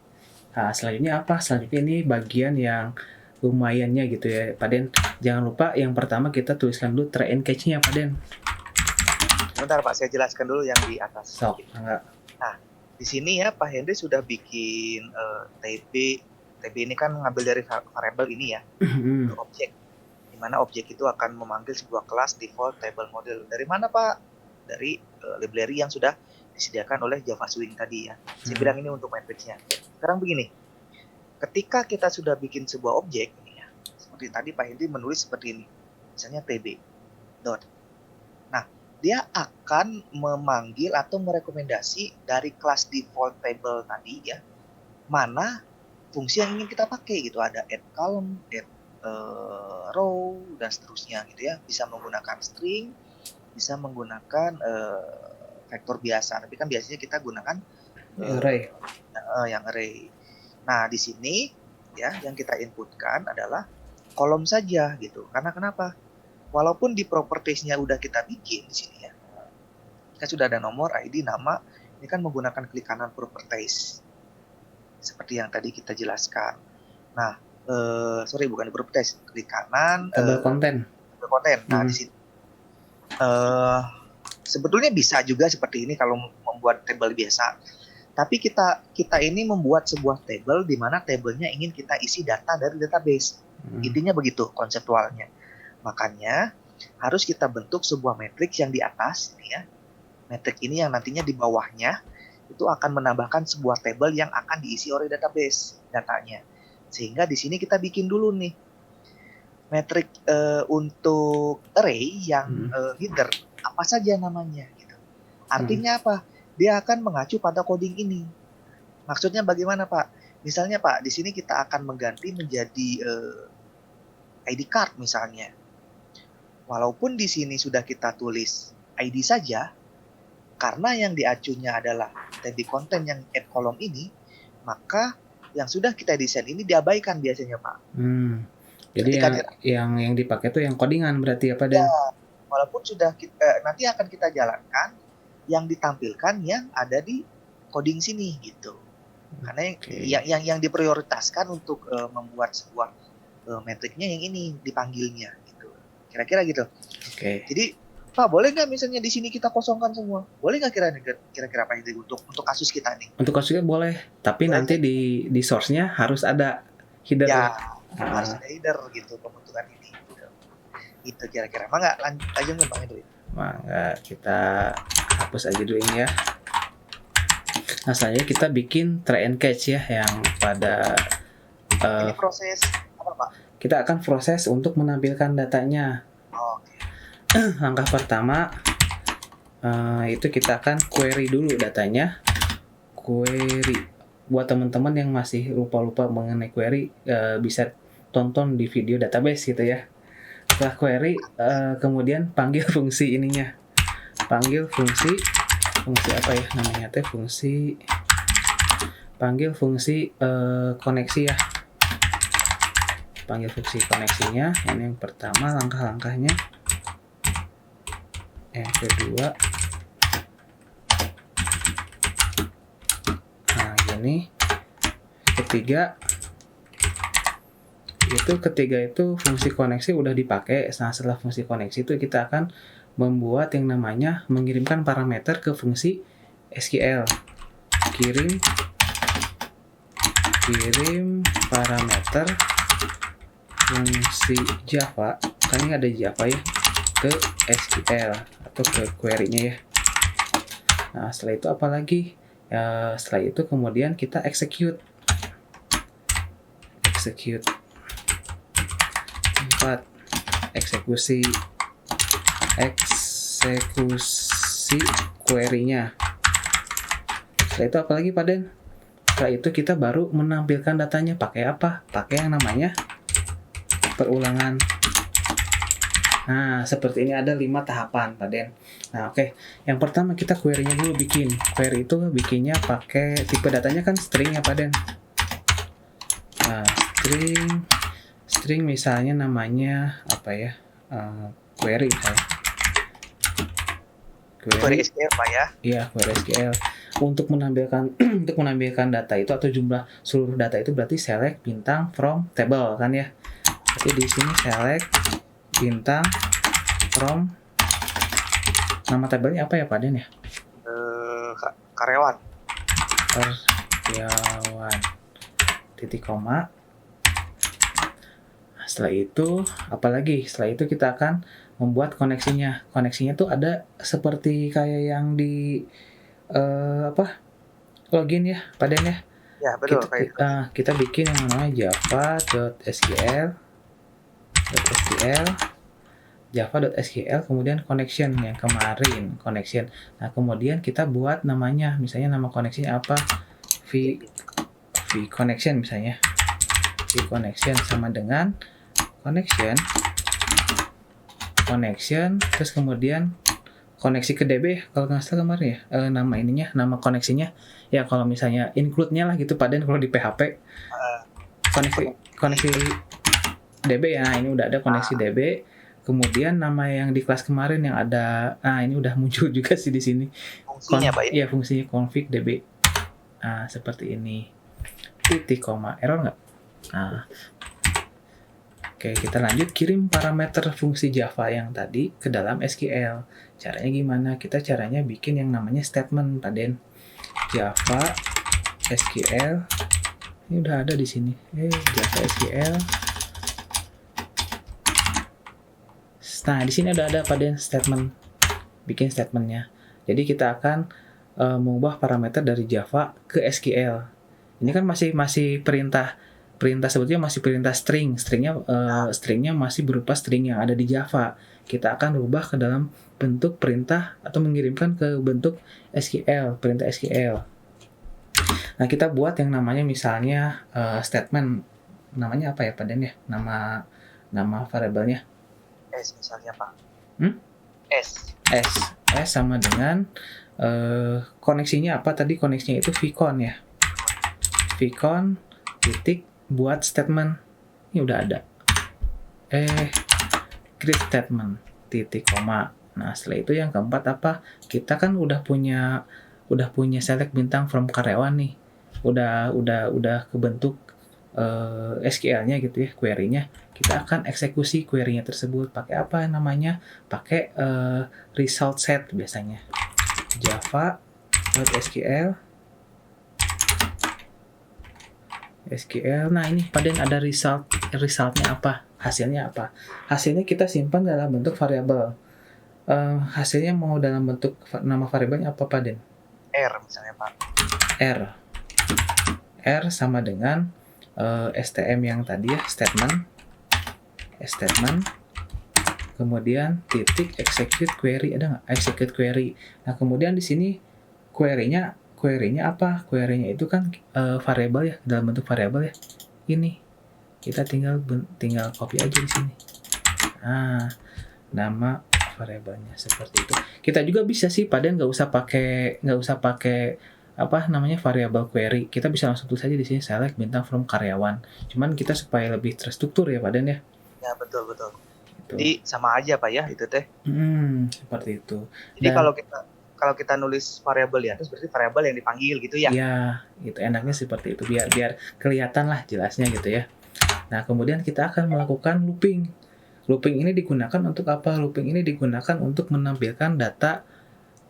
[SPEAKER 1] Nah, selanjutnya apa? Selanjutnya ini bagian yang lumayannya gitu ya, Pak Den. Jangan lupa yang pertama kita tuliskan dulu try and catch-nya, Pak Den.
[SPEAKER 3] Sebentar Pak, saya jelaskan dulu yang di atas.
[SPEAKER 1] Sok, enggak.
[SPEAKER 3] Nah, di sini ya Pak Henry sudah bikin TB. TB ini kan ngambil dari variabel ini ya, objek. Di mana objek itu akan memanggil sebuah kelas default table model. Dari mana Pak? Dari library yang sudah disediakan oleh Java Swing tadi ya. Saya bilang ini untuk matrixnya. Sekarang begini, ketika kita sudah bikin sebuah objek ini ya, seperti tadi Pak Henry menulis seperti ini, misalnya tb dot. Nah, dia akan memanggil atau merekomendasi dari kelas default table tadi ya, mana fungsi yang ingin kita pakai gitu. Ada add column, add row dan seterusnya gitu ya. Bisa menggunakan string, bisa menggunakan vektor biasa, tapi kan biasanya kita gunakan
[SPEAKER 1] array.
[SPEAKER 3] Yang array. Nah, di sini ya yang kita inputkan adalah kolom saja gitu. Karena kenapa? Walaupun di propertiesnya udah kita bikin di sini ya, kita sudah ada nomor, ID, nama. Ini kan menggunakan klik kanan properties seperti yang tadi kita jelaskan. Nah, bukan di properties, klik kanan
[SPEAKER 1] Tabel konten.
[SPEAKER 3] Nah, di sini sebetulnya bisa juga seperti ini kalau membuat table biasa. Tapi kita ini membuat sebuah table di mana tabelnya ingin kita isi data dari database. Intinya begitu konseptualnya. Makanya harus kita bentuk sebuah matriks yang di atas ini ya. Matriks ini yang nantinya di bawahnya itu akan menambahkan sebuah table yang akan diisi oleh database datanya. Sehingga di sini kita bikin dulu nih metrik untuk array yang header apa saja namanya gitu. Artinya apa? Dia akan mengacu pada coding ini. Maksudnya bagaimana Pak? Misalnya Pak, di sini kita akan mengganti menjadi ID card misalnya. Walaupun di sini sudah kita tulis ID saja, karena yang diacunya adalah table content yang add column ini, maka yang sudah kita desain ini diabaikan biasanya Pak.
[SPEAKER 1] Jadi yang dipakai itu yang codingan berarti apa Dan?
[SPEAKER 3] Ya, walaupun sudah nanti akan kita jalankan yang ditampilkan yang ada di coding sini gitu. Karena yang diprioritaskan untuk membuat sebuah metriknya yang ini dipanggilnya gitu. Kira-kira gitu. Jadi Pak, boleh nggak misalnya di sini kita kosongkan semua? Boleh nggak kira-kira Pak Hendrik untuk kasus kita nih?
[SPEAKER 1] Untuk kasusnya boleh, tapi boleh. Nanti di source-nya harus ada header.
[SPEAKER 3] Ya, harus ada header gitu pembentukan ini. Gitu kira-kira. Mangga lanjut Pak Hendrik.
[SPEAKER 1] Mangga kita hapus aja dulu ini ya. Nah, selanjutnya kita bikin try and catch ya yang pada
[SPEAKER 3] ini proses apa Pak?
[SPEAKER 1] Kita akan proses untuk menampilkan datanya. Langkah pertama itu kita akan query dulu datanya. Query buat teman-teman yang masih lupa-lupa mengenai query bisa tonton di video database gitu ya. Setelah query kemudian panggil fungsi ininya. Panggil fungsi apa ya namanya teh, panggil fungsi koneksi ya. Panggil fungsi koneksinya. Ini yang pertama langkah-langkahnya. Yang kedua, nah gini. Ketiga itu fungsi koneksi udah dipakai. Nah, setelah fungsi koneksi itu kita akan membuat yang namanya mengirimkan parameter ke fungsi SQL. Kirim parameter fungsi Java, kan ini ada Java ya, ke SQL atau ke query-nya ya. Nah, setelah itu apa lagi? Setelah itu kemudian kita execute 4 eksekusi query-nya. Setelah itu apa lagi Pak Den? Setelah itu kita baru menampilkan datanya pakai apa? Pakai yang namanya perulangan Nah, seperti ini ada 5 tahapan, Pak Den. Nah, oke. Yang pertama kita query-nya dulu bikin. Query itu bikinnya pakai tipe datanya kan string ya, Pak Den. Nah, string misalnya namanya apa ya? Query misalnya.
[SPEAKER 3] Query SQL Pak ya?
[SPEAKER 1] Iya, query SQL. Untuk menampilkan data itu atau jumlah seluruh data itu berarti select bintang from table kan ya. Jadi di sini select bintang from nama tabelnya apa ya Pak Den ya?
[SPEAKER 3] Karyawan.
[SPEAKER 1] Karyawan titik koma. Setelah itu apalagi? Setelah itu kita akan membuat koneksinya. Koneksinya tuh ada seperti kayak yang di login ya, Pak Den ya.
[SPEAKER 3] Ya betul.
[SPEAKER 1] Kita bikin yang namanya java.sql, kemudian connection yang kemarin connection. Nah kemudian kita buat namanya, misalnya nama koneksinya apa? V connection misalnya. V connection sama dengan connection terus kemudian koneksi ke DB kalau nggak salah kemarin ya, nama koneksinya ya, kalau misalnya include-nya lah gitu Pak Den kalau di PHP koneksi DB ya. Nah ini udah ada koneksi DB, kemudian nama yang di kelas kemarin yang ada, ini udah muncul juga sih di sini
[SPEAKER 3] fungsinya Pak ya?
[SPEAKER 1] Iya, fungsinya config DB. Seperti ini, titik koma, error nggak? Oke, kita lanjut kirim parameter fungsi Java yang tadi ke dalam SQL. Caranya gimana? Kita caranya bikin yang namanya statement, Pak Den. Java SQL. Ini udah ada di sini. Java SQL. Nah, di sini ada Pak Den statement. Bikin statementnya. Jadi kita akan mengubah parameter dari Java ke SQL. Ini kan masih perintah sebetulnya masih perintah stringnya masih berupa string yang ada di Java. Kita akan rubah ke dalam bentuk perintah atau mengirimkan ke bentuk SQL, perintah SQL. Nah kita buat yang namanya misalnya statement, namanya apa ya Pak Den ya, nama variabelnya
[SPEAKER 3] S misalnya Pak. S
[SPEAKER 1] sama dengan koneksinya apa tadi, koneksinya itu vcon ya, vcon titik buat statement. Ini udah ada create statement titik koma. Nah setelah itu yang keempat apa, kita kan udah punya select bintang from karyawan nih, udah kebentuk SQL-nya gitu ya, query-nya. Kita akan eksekusi query-nya tersebut pakai apa namanya, pakai result set biasanya, java.sql. Nah ini Pak Den ada resultnya apa, hasilnya apa? Hasilnya kita simpan dalam bentuk variabel. Hasilnya mau dalam bentuk nama variabelnya apa Pak Den?
[SPEAKER 3] R misalnya Pak.
[SPEAKER 1] R sama dengan STM yang tadi ya, statement, kemudian titik execute query, ada nggak? Execute query. Nah kemudian di sini query-nya apa? Query-nya itu kan variabel ya, dalam bentuk variabel ya. Ini kita tinggal copy aja di sini. Nama variabelnya seperti itu. Kita juga bisa sih Pak Den nggak usah pakai apa namanya variabel query. Kita bisa langsung tulis saja di sini select bintang from karyawan. Cuman kita supaya lebih terstruktur ya Pak Den ya.
[SPEAKER 3] Ya betul.
[SPEAKER 1] Gitu.
[SPEAKER 3] Jadi sama aja Pak ya itu teh.
[SPEAKER 1] Seperti itu.
[SPEAKER 3] Jadi kalau kita nulis variabel ya, terus berarti variabel yang dipanggil gitu ya?
[SPEAKER 1] Iya, itu enaknya seperti itu, biar kelihatan lah jelasnya gitu ya. Nah, kemudian kita akan melakukan looping. Looping ini digunakan untuk apa? Looping ini digunakan untuk menampilkan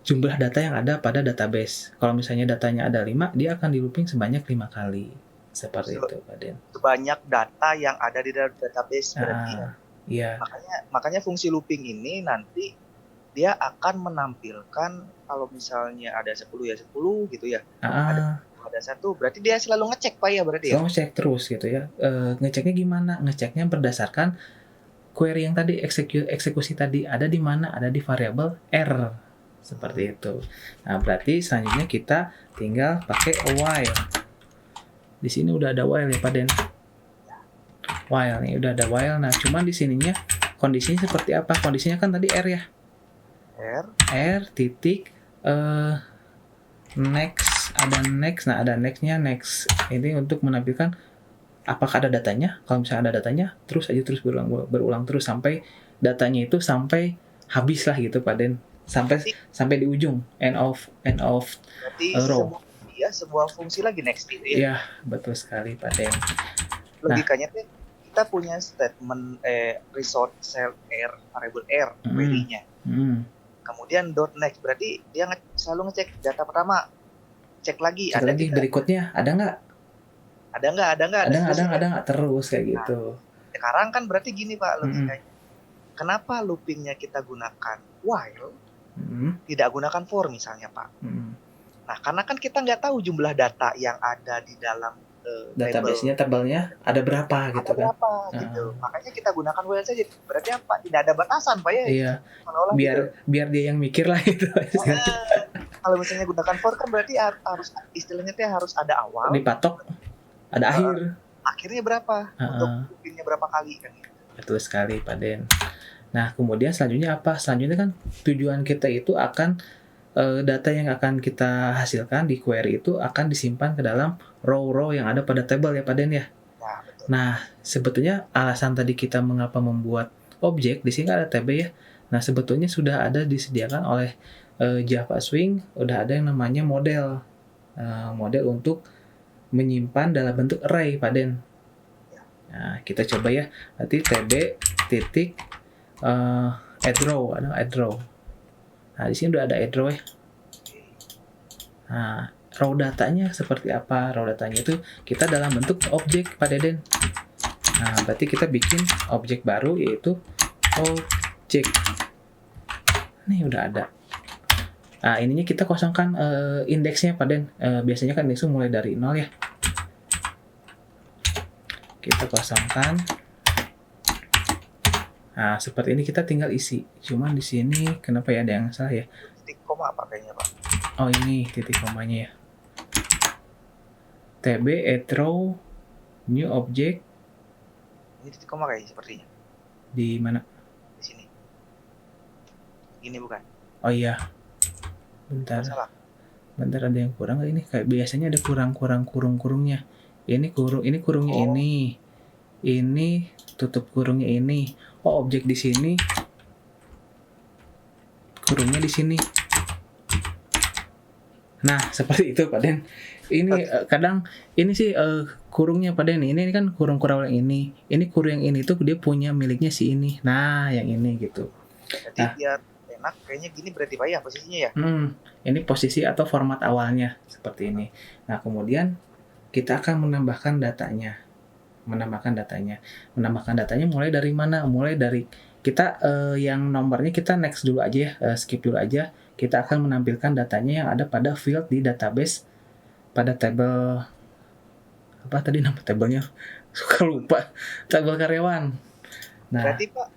[SPEAKER 1] jumlah data yang ada pada database. Kalau misalnya datanya ada 5, dia akan di looping sebanyak 5 kali. Seperti itu, Pak Den.
[SPEAKER 3] Sebanyak data yang ada di dalam database berarti ya?
[SPEAKER 1] Iya.
[SPEAKER 3] Makanya fungsi looping ini nanti dia akan menampilkan kalau misalnya ada 10 ya 10 gitu ya. Ada 1 berarti dia selalu ngecek Pak ya berarti ya?
[SPEAKER 1] Ngecek terus gitu ya. Ngeceknya gimana? Ngeceknya berdasarkan query yang tadi, eksekusi tadi ada di mana? Ada di variabel R. Seperti itu. Nah, berarti selanjutnya kita tinggal pakai while. Di sini udah ada while ya Pak Den. While nih udah ada while. Nah, cuman di sininya kondisinya seperti apa? Kondisinya kan tadi R ya. R titik next, ada next. Nah, ada nextnya, next ini untuk menampilkan apakah ada datanya. Kalau misalnya ada datanya, terus berulang terus sampai datanya itu sampai habis lah gitu Pak Den. Sampai di ujung end of
[SPEAKER 3] Berarti
[SPEAKER 1] row.
[SPEAKER 3] sebuah fungsi lagi next itu ya.
[SPEAKER 1] Iya, betul sekali Pak Den.
[SPEAKER 3] Logikanya tuh kita punya statement resort cell R variable R query-nya. Kemudian dot next, berarti dia selalu ngecek data pertama, cek lagi
[SPEAKER 1] ada lagi berikutnya ada nggak terus kayak gitu.
[SPEAKER 3] Sekarang kan berarti gini Pak logikanya. Kenapa loopingnya kita gunakan while, tidak gunakan for misalnya Pak? Nah, karena kan kita nggak tahu jumlah data yang ada di dalam
[SPEAKER 1] database-nya, tabelnya ada berapa gitu kan.
[SPEAKER 3] Gitu. Makanya kita gunakan while saja. Berarti apa? Tidak ada batasan Pak ya?
[SPEAKER 1] Iya. Biar dia yang mikir lah gitu.
[SPEAKER 3] Kalau misalnya gunakan for kan berarti harus istilahnya harus ada awal,
[SPEAKER 1] dipatok, ada akhir.
[SPEAKER 3] Akhirnya berapa? Untuk loopingnya berapa kali kan?
[SPEAKER 1] Betul sekali Pak Den. Nah, kemudian selanjutnya apa? Selanjutnya kan tujuan kita itu akan data yang akan kita hasilkan di query itu akan disimpan ke dalam row-row yang ada pada table ya Pak Den ya. Nah, sebetulnya alasan tadi kita mengapa membuat objek di sini ada tab ya. Nah, sebetulnya sudah ada disediakan oleh Java Swing, udah ada yang namanya model untuk menyimpan dalam bentuk array Pak Den. Nah, kita coba ya. Nanti tb titik add row, ada add row. Nah, di sini udah ada add row ya. Nah, raw datanya seperti apa? Raw datanya itu kita dalam bentuk objek Pak Deden. Nah, berarti kita bikin objek baru yaitu objek. Nih udah ada. Nah, ininya kita kosongkan indeksnya Pak Den. Biasanya kan indeksnya mulai dari 0 ya. Kita kosongkan. Nah, seperti ini kita tinggal isi. Cuman di sini kenapa ya ada yang salah ya?
[SPEAKER 3] Titik koma pakainya Pak.
[SPEAKER 1] Oh, ini titik komanya ya. TB add row new object.
[SPEAKER 3] Ini titik koma kayaknya sepertinya.
[SPEAKER 1] Di mana?
[SPEAKER 3] Di sini. Ini bukan.
[SPEAKER 1] Oh iya. Bentar.
[SPEAKER 3] Salah.
[SPEAKER 1] Bentar, ada yang kurang nggak ini? Kayak biasanya ada kurung-kurungnya. Ini kurungnya ini. Ini tutup kurungnya ini. Oh, objek di sini. Kurungnya di sini. Nah, seperti itu Pak Den. Ini kadang ini sih kurungnya Pak Den. Ini kan kurung yang ini. Ini kurung yang ini tuh dia punya miliknya si ini. Nah, yang ini gitu.
[SPEAKER 3] Jadi biar enak kayaknya gini berarti Pak ya posisinya ya.
[SPEAKER 1] Ini posisi atau format awalnya seperti ini. Nah, kemudian kita akan menambahkan datanya. Menambahkan datanya mulai dari mana? Mulai dari kita yang nomornya kita next dulu aja ya, skip dulu aja. Kita akan menampilkan datanya yang ada pada field di database pada tabel apa tadi nama tabelnya? Suka lupa. Tabel karyawan. Nah,
[SPEAKER 3] berarti Pak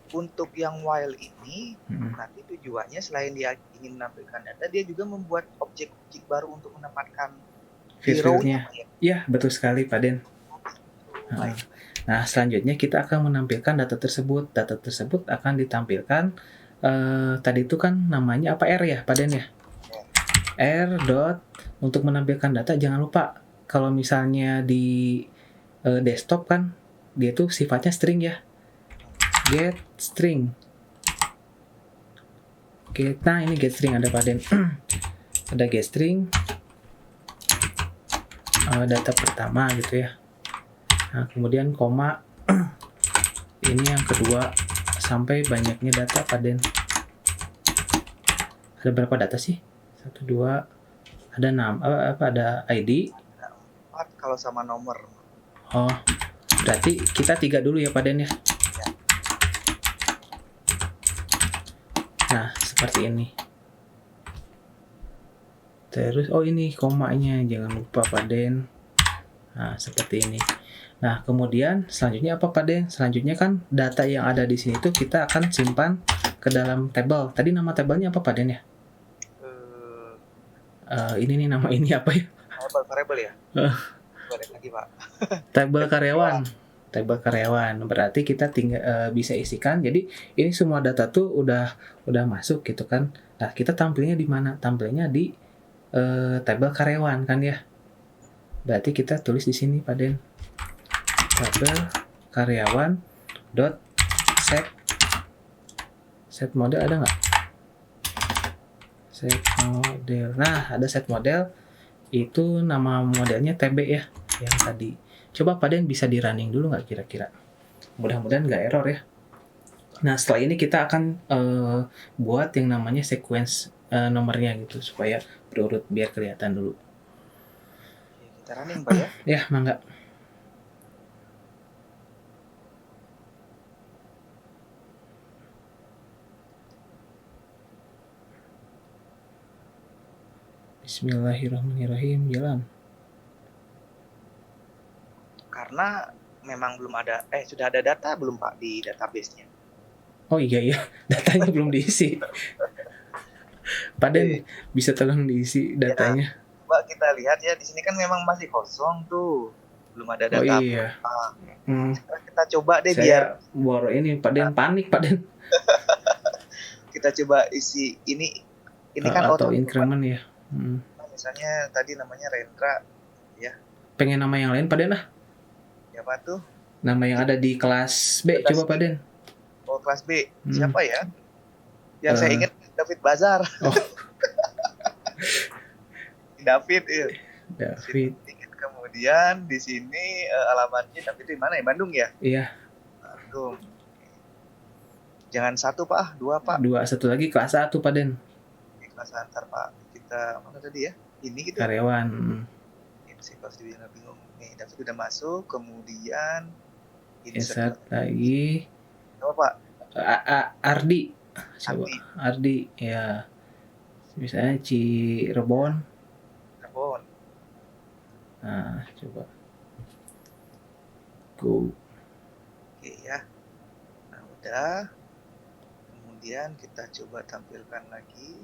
[SPEAKER 3] untuk yang while ini nanti tujuannya selain dia ingin menampilkan data, dia juga membuat objek-objek baru untuk menempatkan
[SPEAKER 1] field-nya. Ya, betul sekali Pak Den. Nah, selanjutnya kita akan menampilkan data tersebut. Data tersebut akan ditampilkan tadi itu kan namanya apa R ya Pak Den ya? R dot untuk menampilkan data jangan lupa kalau misalnya di desktop kan dia tuh sifatnya string ya. Get string. Nah, ini get string ada Pak Den. Ada get string. Data pertama gitu ya. Nah, kemudian koma ini yang kedua sampai banyaknya data Pak Den. Ada berapa data sih? 1 2 ada 6 ada ID.
[SPEAKER 3] Ada 4 kalau sama nomor.
[SPEAKER 1] Oh, berarti kita 3 dulu ya Pak Den ya. Nah, seperti ini. Terus ini komanya jangan lupa Pak Den. Nah, seperti ini. Nah, kemudian selanjutnya apa Pak Den? Selanjutnya kan data yang ada di sini itu kita akan simpan ke dalam tabel. Tadi nama tabelnya apa Pak Den ya? Ini nih nama ini apa ya?
[SPEAKER 3] Variable ya? Balik lagi Pak.
[SPEAKER 1] Tabel karyawan. tabel karyawan. Berarti kita tinggal bisa isikan. Jadi ini semua data tuh udah masuk gitu kan. Nah, kita tampilnya di mana? Tampilnya di tabel karyawan kan ya. Berarti kita tulis di sini Pak Den. Tabel karyawan dot set model ada nggak? Set model. Nah, ada set model. Itu nama modelnya TB ya, yang tadi. Coba Pak Den bisa di running dulu nggak kira-kira? Mudah-mudahan nggak error ya. Nah, setelah ini kita akan buat yang namanya sequence nomornya gitu, supaya berurut biar kelihatan dulu.
[SPEAKER 3] Kita running Pak ya.
[SPEAKER 1] Ya, mangga. Bismillahirrahmanirrahim, jalan.
[SPEAKER 3] Karena memang belum ada, sudah ada data belum Pak di database-nya?
[SPEAKER 1] Oh iya ya, datanya belum diisi. Pak Den, bisa tolong diisi datanya?
[SPEAKER 3] Coba kita lihat ya, di sini kan memang masih kosong tuh, belum ada data.
[SPEAKER 1] Oh iya.
[SPEAKER 3] Sekarang kita coba deh
[SPEAKER 1] Saya baru ini Pak Den panik Pak Den.
[SPEAKER 3] Kita coba isi ini kan
[SPEAKER 1] atau increment ya.
[SPEAKER 3] Nah, misalnya tadi namanya Rendra ya.
[SPEAKER 1] Pengen nama yang lain Pak Den lah.
[SPEAKER 3] Siapa tuh?
[SPEAKER 1] Nama yang ada di kelas B, coba Pak Den.
[SPEAKER 3] Oh, kelas B. Siapa ya? Yang saya ingat David Bazar.
[SPEAKER 1] Oh.
[SPEAKER 3] David ya.
[SPEAKER 1] David.
[SPEAKER 3] Kemudian di sini alamatnya David di mana ya? Bandung ya?
[SPEAKER 1] Iya.
[SPEAKER 3] Bandung. Jangan 1 Pak, 2 Pak.
[SPEAKER 1] 2, 1 lagi kelas 1 Pak Den.
[SPEAKER 3] Kelas antar Pak. Kita mana tadi ya? Ini gitu.
[SPEAKER 1] Karyawan.
[SPEAKER 3] Ini sih pasti bingung. Nih, David udah masuk, kemudian ini
[SPEAKER 1] satu lagi.
[SPEAKER 3] Apa Pak?
[SPEAKER 1] Ardi. Coba Ardi ya. Misalnya Cirebon. Nah, coba. Go.
[SPEAKER 3] Oke ya. Nah, udah. Kemudian kita coba tampilkan lagi.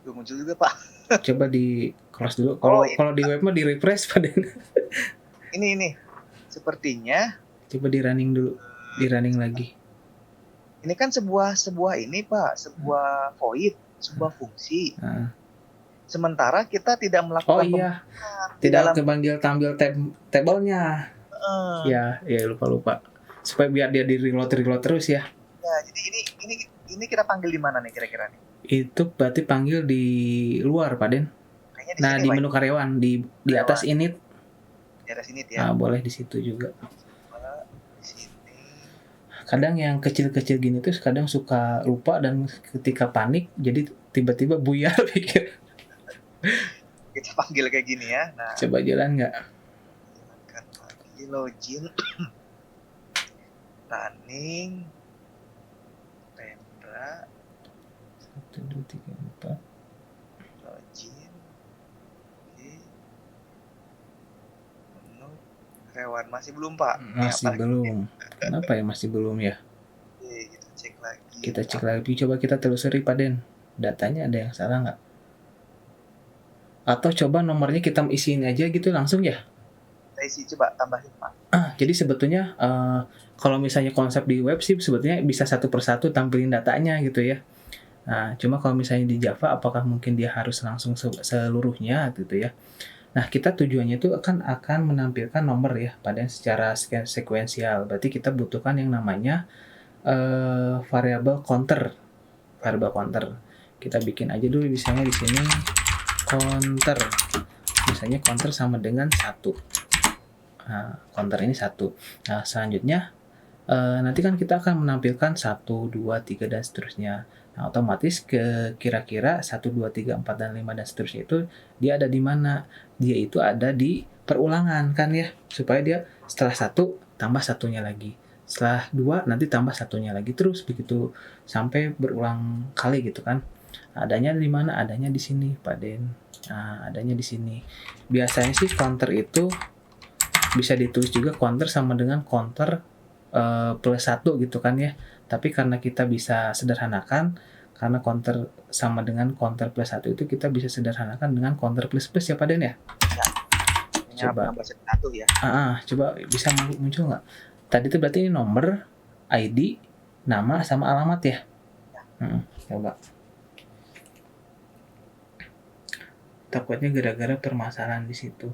[SPEAKER 3] Belum muncul juga, Pak.
[SPEAKER 1] Coba di close dulu. Kalau di web mah di refresh Pak Den.
[SPEAKER 3] Ini. Sepertinya
[SPEAKER 1] coba di running dulu. Di running lagi.
[SPEAKER 3] Ini kan sebuah ini, Pak, sebuah void, sebuah fungsi. Sementara kita tidak melakukan
[SPEAKER 1] tidak kepanggil tampil tabelnya. Ya lupa. Supaya biar dia di reload terus ya.
[SPEAKER 3] Ya, jadi ini kita panggil di mana nih kira-kira nih?
[SPEAKER 1] Itu berarti panggil di luar, Pak Den. Nah, di menu karyawan di atas init.
[SPEAKER 3] Di atas init ya.
[SPEAKER 1] Nah, boleh di situ juga. Kadang yang kecil-kecil gini tuh kadang suka lupa dan ketika panik jadi tiba-tiba buyar pikir.
[SPEAKER 3] Kita panggil kayak gini ya. Nah,
[SPEAKER 1] coba jalan nggak?
[SPEAKER 3] Jalankan lagi login, running, Rendra,
[SPEAKER 1] 1, 2, 3, 4.
[SPEAKER 3] Login, oke. Menu karyawan masih belum Pak?
[SPEAKER 1] Masih belum. Kenapa ya masih belum ya?
[SPEAKER 3] Oke, kita cek lagi.
[SPEAKER 1] Kita cek lagi, coba kita telusuri Pak Den. Datanya ada yang salah nggak? Atau coba nomornya kita isiin aja gitu langsung ya?
[SPEAKER 3] Kita isi, coba tambahin Pak.
[SPEAKER 1] Jadi sebetulnya kalau misalnya konsep di web sih sebetulnya bisa satu persatu tampilin datanya gitu ya. Nah, cuma kalau misalnya di Java apakah mungkin dia harus langsung seluruhnya gitu ya. Nah, kita tujuannya itu akan menampilkan nomor ya pada secara sekuensial. Berarti kita butuhkan yang namanya variable counter. Variable counter. Kita bikin aja dulu misalnya di sini counter. Misalnya counter sama dengan 1. Nah, counter ini 1. Nah, selanjutnya nanti kan kita akan menampilkan 1, 2, 3 dan seterusnya. Nah, otomatis kira-kira 1, 2, 3, 4 dan 5 dan seterusnya itu dia ada di mana? Dia itu ada di perulangan kan ya. Supaya dia setelah 1 tambah satunya lagi. Setelah 2 nanti tambah satunya lagi terus begitu sampai berulang kali gitu kan. Adanya di mana? Adanya di sini, Pak Den. Nah, adanya di sini. Biasanya sih counter itu bisa ditulis juga counter sama dengan counter plus 1 gitu kan ya. Tapi karena kita bisa sederhanakan, karena counter sama dengan counter plus 1 itu kita bisa sederhanakan dengan counter plus ya Pak Den ya?
[SPEAKER 3] Ya.
[SPEAKER 1] Coba.
[SPEAKER 3] penambah satu ya.
[SPEAKER 1] Coba bisa muncul nggak? Tadi itu berarti ini nomor, ID, nama sama alamat ya? Coba. Takutnya gara-gara permasalahan di situ.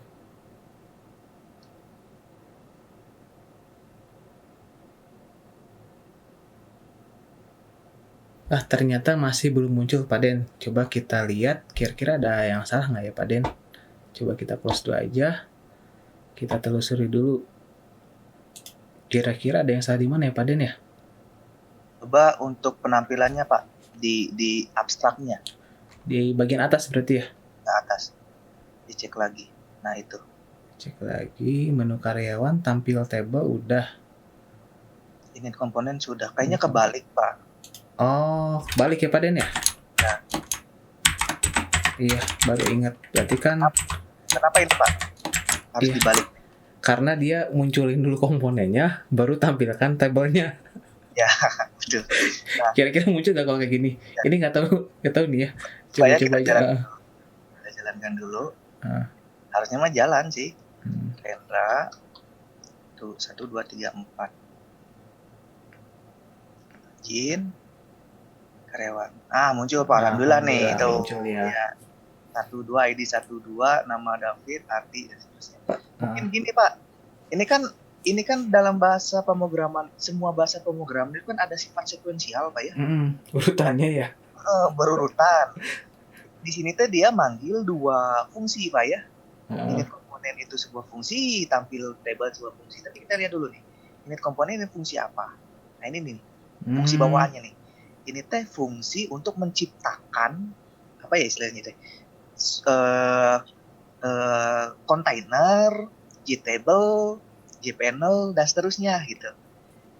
[SPEAKER 1] Ternyata masih belum muncul Pak Den. Coba kita lihat kira-kira ada yang salah nggak ya Pak Den. Coba kita close dulu aja. Kita telusuri dulu. Kira-kira ada yang salah di mana ya Pak Den ya?
[SPEAKER 3] Coba untuk penampilannya Pak, di abstraknya.
[SPEAKER 1] Di bagian atas berarti ya?
[SPEAKER 3] Ke atas. Dicek lagi. Nah itu.
[SPEAKER 1] Cek lagi, menu karyawan, tampil table udah.
[SPEAKER 3] Init komponen sudah. Kayaknya kebalik Pak.
[SPEAKER 1] Oh, balik ya Pak Den ya?
[SPEAKER 3] Ya.
[SPEAKER 1] Iya, baru ingat. Berarti kan
[SPEAKER 3] Kenapa ini Pak? Harus
[SPEAKER 1] Iya.
[SPEAKER 3] dibalik.
[SPEAKER 1] karena dia munculin dulu komponennya, baru tampilkan tabelnya.
[SPEAKER 3] Ya, betul.
[SPEAKER 1] Kira-kira muncul nggak kalau kayak gini?
[SPEAKER 3] Ya.
[SPEAKER 1] Ini nggak tahu nih ya.
[SPEAKER 3] Supaya
[SPEAKER 1] Coba-coba
[SPEAKER 3] kita
[SPEAKER 1] aja.
[SPEAKER 3] Kita jalankan dulu.
[SPEAKER 1] Ah.
[SPEAKER 3] Harusnya mah jalan sih.
[SPEAKER 1] Hmm.
[SPEAKER 3] Rendra. Tuh, 1, 2, 3, 4. Jin. Karyawan. Muncul Pak. Alhamdulillah nih. Itu.
[SPEAKER 1] Muncul ya.
[SPEAKER 3] 12 ID 12, nama David, arti dan seterusnya. Mungkin
[SPEAKER 1] Ah.
[SPEAKER 3] gini Pak. Ini kan dalam bahasa pemrograman, semua bahasa pemrograman itu kan ada sifat sekuensial Pak ya.
[SPEAKER 1] Urutannya ya.
[SPEAKER 3] Berurutan. Di sini tuh dia manggil dua fungsi Pak ya. Init komponen itu sebuah fungsi, tampil table sebuah fungsi. Tapi kita lihat dulu nih. Init komponen ini fungsi apa? Nah ini nih, fungsi bawaannya nih. Ini teh fungsi untuk menciptakan apa ya istilahnya teh? Kontainer, JTable, JPanel dan seterusnya gitu.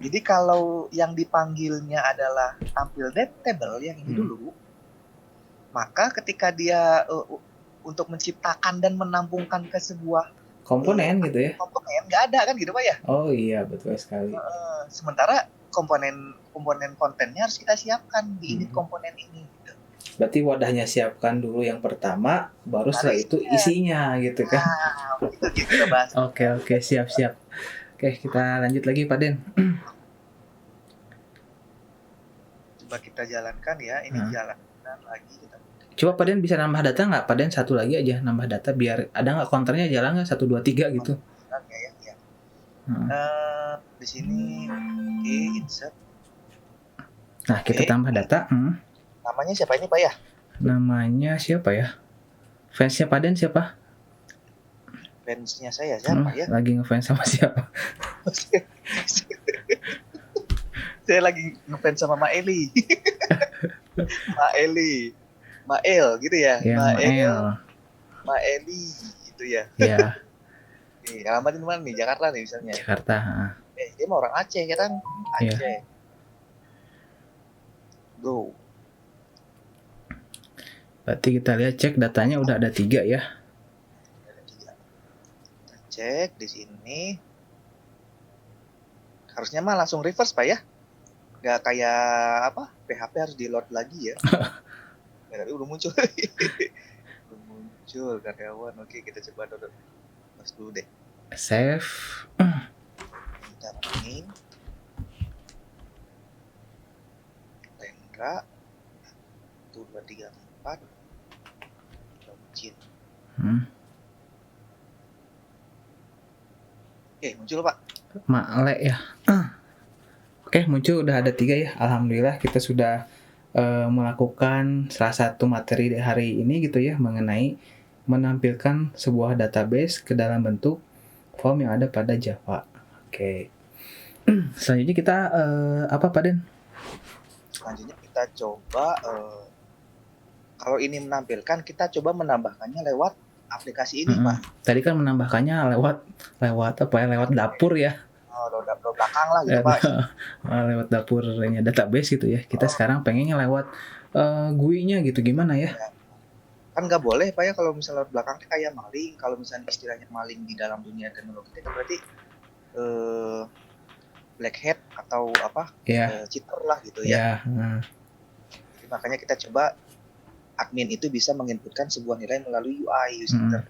[SPEAKER 3] Jadi kalau yang dipanggilnya adalah tampil table yang ini dulu, maka ketika dia untuk menciptakan dan menampungkan ke sebuah
[SPEAKER 1] komponen gitu ya.
[SPEAKER 3] komponen nggak ada kan gitu Pak ya.
[SPEAKER 1] Oh iya, betul sekali.
[SPEAKER 3] Sementara komponen kontennya harus kita siapkan di init komponen ini gitu.
[SPEAKER 1] Berarti wadahnya siapkan dulu yang pertama, baru setelah itu isinya gitu kan.
[SPEAKER 3] Itu kita bahas.
[SPEAKER 1] Oke, siap. Oke, kita lanjut lagi Pak Den.
[SPEAKER 3] Coba kita jalankan ya, ini jalankan lagi kita.
[SPEAKER 1] Coba Pak Den bisa nambah data nggak? Pak Den satu lagi aja nambah data biar ada nggak counternya jalan nggak 1, 2, 3 gitu.
[SPEAKER 3] Ya. Di sini insert.
[SPEAKER 1] Nah, kita tambah data.
[SPEAKER 3] Namanya siapa ini Pak ya?
[SPEAKER 1] Namanya siapa ya? Fansnya Pak Den siapa?
[SPEAKER 3] Fansnya saya siapa ya?
[SPEAKER 1] Lagi ngefans sama siapa?
[SPEAKER 3] Saya lagi ngefans sama Maeli. Mael gitu ya? Maeli gitu ya.
[SPEAKER 1] Iya.
[SPEAKER 3] Nih, alamatin mana nih? Jakarta nih misalnya.
[SPEAKER 1] Jakarta.
[SPEAKER 3] Dia mah orang Aceh kan? Aceh. Go.
[SPEAKER 1] Berarti kita lihat cek datanya udah ada 3 ya.
[SPEAKER 3] Ada 3. Kita cek di sini. Harusnya mah langsung reverse Pak ya. Nggak kayak apa? PHP harus di load lagi ya. Tapi udah muncul. Udah muncul karyawan. Oke, kita coba dulu. Mas dulu deh.
[SPEAKER 1] Save.
[SPEAKER 3] Kita ini. Rendra. 1, 2, 3, 4. Jin. Oke, muncul Pak.
[SPEAKER 1] Male ya. Oke, muncul udah ada 3 ya. Alhamdulillah kita sudah melakukan salah satu materi hari ini gitu ya, mengenai menampilkan sebuah database ke dalam bentuk form yang ada pada Java. Oke. Selanjutnya kita apa Pak Den?
[SPEAKER 3] Selanjutnya kita coba kalau ini menampilkan, kita coba menambahkannya lewat aplikasi ini Pak.
[SPEAKER 1] Tadi kan menambahkannya lewat apa ya? Lewat dapur ya.
[SPEAKER 3] Lewat belakang lah gitu Pak.
[SPEAKER 1] Lewat dapurnya database gitu ya. Kita sekarang pengennya lewat GUI-nya gitu, gimana ya?
[SPEAKER 3] Kan nggak boleh Pak ya kalau misalnya lewat belakang kayak maling. Kalau misalnya istilahnya maling di dalam dunia teknologi itu berarti black hat atau apa? Cheater lah gitu ya. Jadi, makanya kita coba admin itu bisa menginputkan sebuah nilai melalui UI user.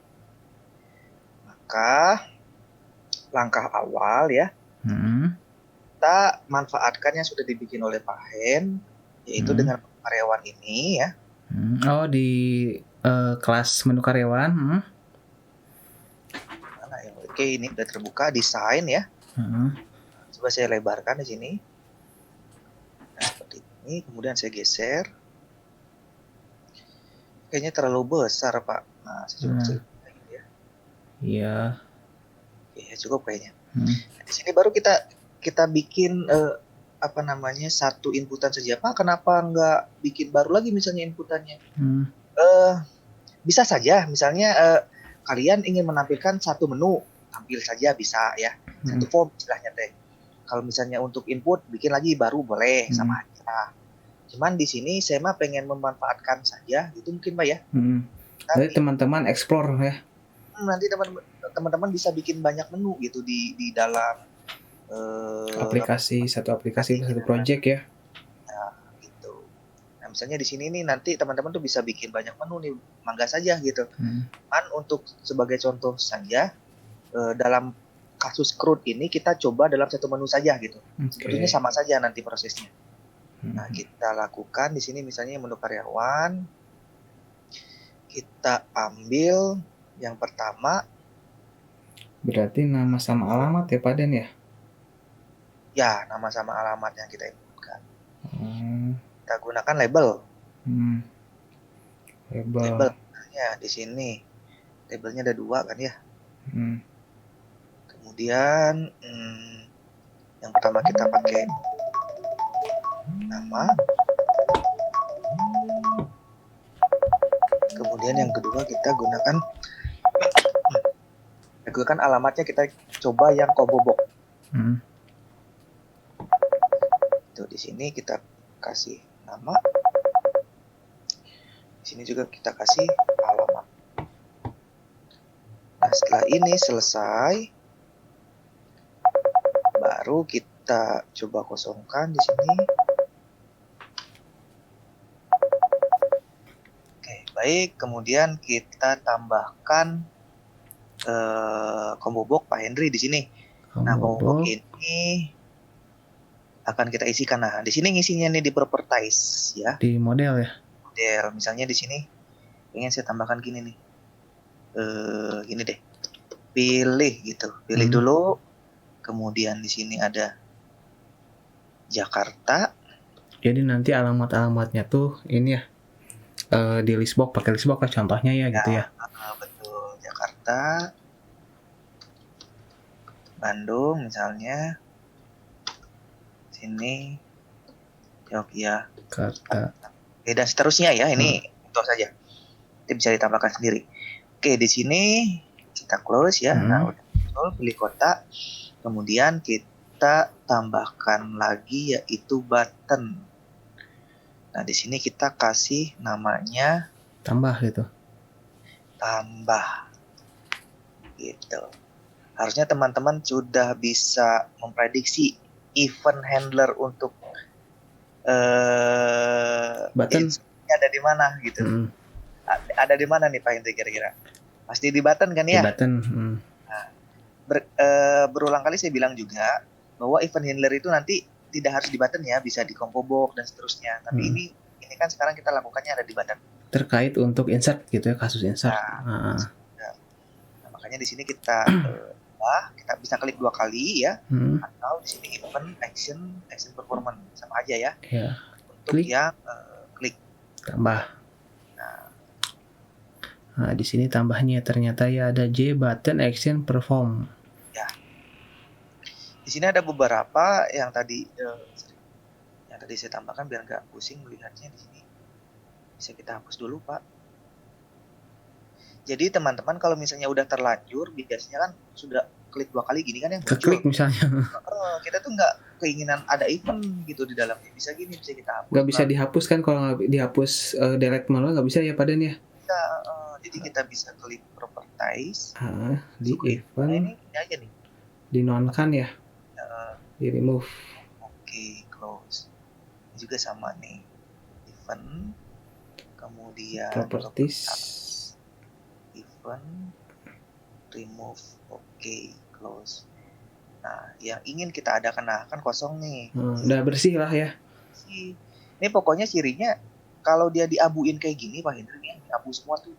[SPEAKER 3] langkah awal ya,
[SPEAKER 1] Hmm.
[SPEAKER 3] kita manfaatkan yang sudah dibikin oleh Pak Hen, yaitu dengan karyawan ini ya.
[SPEAKER 1] Oh, di kelas menu karyawan.
[SPEAKER 3] Mana ya? Oke, ini udah terbuka desain ya. Coba saya lebarkan di sini. Nah, seperti ini. Kemudian saya geser. Kayaknya terlalu besar, Pak. Nah, saya coba kecil gitu ya.
[SPEAKER 1] Iya.
[SPEAKER 3] Oke, cukup kayaknya. Di sini baru kita bikin satu inputan saja. Pak, kenapa nggak bikin baru lagi misalnya inputannya? Bisa saja, misalnya kalian ingin menampilkan satu menu, tampil saja bisa ya. Satu form istilahnya teh. Kalau misalnya untuk input bikin lagi baru boleh, sama aja. Cuman di sini saya mah pengen memanfaatkan saja, gitu mungkin Pak ya.
[SPEAKER 1] Jadi teman-teman explore ya.
[SPEAKER 3] Nanti teman-teman bisa bikin banyak menu gitu di dalam
[SPEAKER 1] satu aplikasi satu project ya.
[SPEAKER 3] Nah, gitu. Nah, misalnya di sini nih nanti teman-teman tuh bisa bikin banyak menu nih, mangga saja gitu. Untuk sebagai contoh saja, dalam kasus crude ini kita coba dalam satu menu saja gitu. Sebetulnya sama saja nanti prosesnya. Nah, kita lakukan di sini misalnya menu karyawan. Kita ambil yang pertama.
[SPEAKER 1] Berarti nama sama alamat ya Pak Den ya?
[SPEAKER 3] Ya, nama sama alamat yang kita inputkan. Kita gunakan label. Label ya di sini. Labelnya ada 2 kan ya. Kemudian yang pertama kita pakai nama. Kemudian yang kedua kita gunakan alamatnya, kita coba yang Kobobok. Itu di sini kita kasih nama. Di sini juga kita kasih alamat. Nah, setelah ini selesai, baru kita coba kosongkan di sini. Oke, baik. Kemudian kita tambahkan combo box Pak Henry di sini. Nah, combo box ini akan kita isikan. Nah, di sini ngisinya nih di properties ya.
[SPEAKER 1] Di model ya.
[SPEAKER 3] Model, misalnya di sini ingin saya tambahkan gini nih. Gini deh. Pilih gitu. Pilih dulu. Kemudian di sini ada Jakarta.
[SPEAKER 1] Jadi nanti alamat-alamatnya tuh ini ya. Di listbox, pakai listbox lah contohnya ya gitu ya.
[SPEAKER 3] Betul, Jakarta, Bandung misalnya, sini Yogyakarta, dan seterusnya ya. Ini itu saja, itu bisa ditambahkan sendiri. Oke, di sini kita close ya. Nah, udah pilih kota, kemudian kita tambahkan lagi yaitu button. Nah, di sini kita kasih namanya
[SPEAKER 1] tambah gitu.
[SPEAKER 3] Tambah. Gitu. Harusnya teman-teman sudah bisa memprediksi event handler untuk
[SPEAKER 1] button
[SPEAKER 3] ada di mana gitu. Ada di mana nih Pak Hendri kira-kira? Pasti di button kan ya?
[SPEAKER 1] Di button.
[SPEAKER 3] Nah, berulang kali saya bilang juga bahwa event handler itu nanti tidak harus di button ya, bisa di combo box dan seterusnya. Tapi ini kan sekarang kita lakukannya ada di button.
[SPEAKER 1] Terkait untuk insert gitu ya, kasus insert.
[SPEAKER 3] Nah, makanya di sini kita kita bisa klik 2 kali ya. Atau di sini event action performance sama aja ya. Untuk klik. Yang klik
[SPEAKER 1] tambah. Nah, di sini tambahnya ternyata ya ada J button action perform.
[SPEAKER 3] Ya. Di sini ada beberapa yang tadi saya tambahkan biar nggak pusing melihatnya. Di sini bisa kita hapus dulu Pak. Jadi teman-teman kalau misalnya udah terlanjur, biasanya kan sudah klik 2 kali gini kan yang muncul.
[SPEAKER 1] Klik misalnya.
[SPEAKER 3] Kita tuh nggak keinginan ada event gitu di dalamnya. Bisa gini, bisa kita hapus.
[SPEAKER 1] Nggak bisa dihapus kan, kalau nggak dihapus delete manual nggak bisa ya Pak Den ya?
[SPEAKER 3] Bisa, jadi kita bisa klik properties.
[SPEAKER 1] Di event.
[SPEAKER 3] Ini aja nih.
[SPEAKER 1] Dinonkan ya? Di remove.
[SPEAKER 3] Oke, close. Ini juga sama nih. Event. Kemudian
[SPEAKER 1] properties.
[SPEAKER 3] Event. remove, oke, close. Nah, yang ingin kita adakan, nah kan kosong nih.
[SPEAKER 1] Udah bersih lah ya.
[SPEAKER 3] Ini pokoknya cirinya kalau dia diabuin kayak gini Pak Hendri, ini abu semua tuh.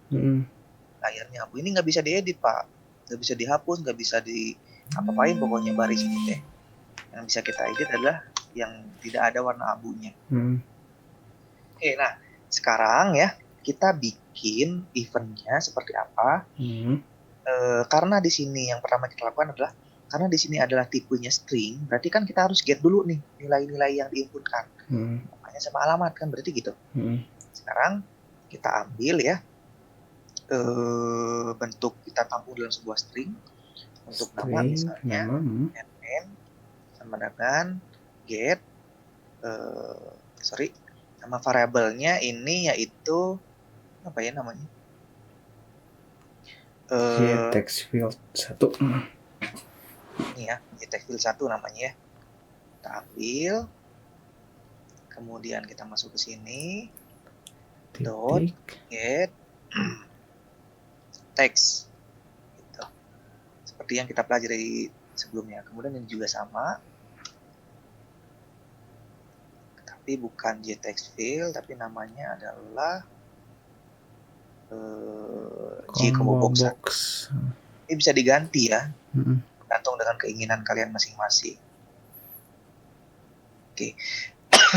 [SPEAKER 3] Layarnya abu. Ini nggak bisa diedit Pak, nggak bisa dihapus, nggak bisa di apa-apain pokoknya baris ini teh. Yang bisa kita edit adalah yang tidak ada warna abunya. Oke, nah sekarang ya kita bikin eventnya seperti apa? Karena di sini yang pertama kita lakukan adalah karena di sini adalah tipenya string, berarti kan kita harus get dulu nih nilai-nilai yang diinputkan. Makanya sama alamat kan berarti gitu. Sekarang kita ambil ya bentuk kita tampung dalam sebuah string. Untuk nama misalnya name sama dengan get nama variabelnya ini yaitu apa ya namanya?
[SPEAKER 1] Text field 1.
[SPEAKER 3] Ini ya, text field 1 namanya ya. Kita ambil, kemudian kita masuk ke sini, dot get text, gitu. Seperti yang kita pelajari sebelumnya. Kemudian ini juga sama, tapi bukan text field, tapi namanya adalah combo box. Ini bisa diganti ya, tergantung dengan keinginan kalian masing-masing. Oke,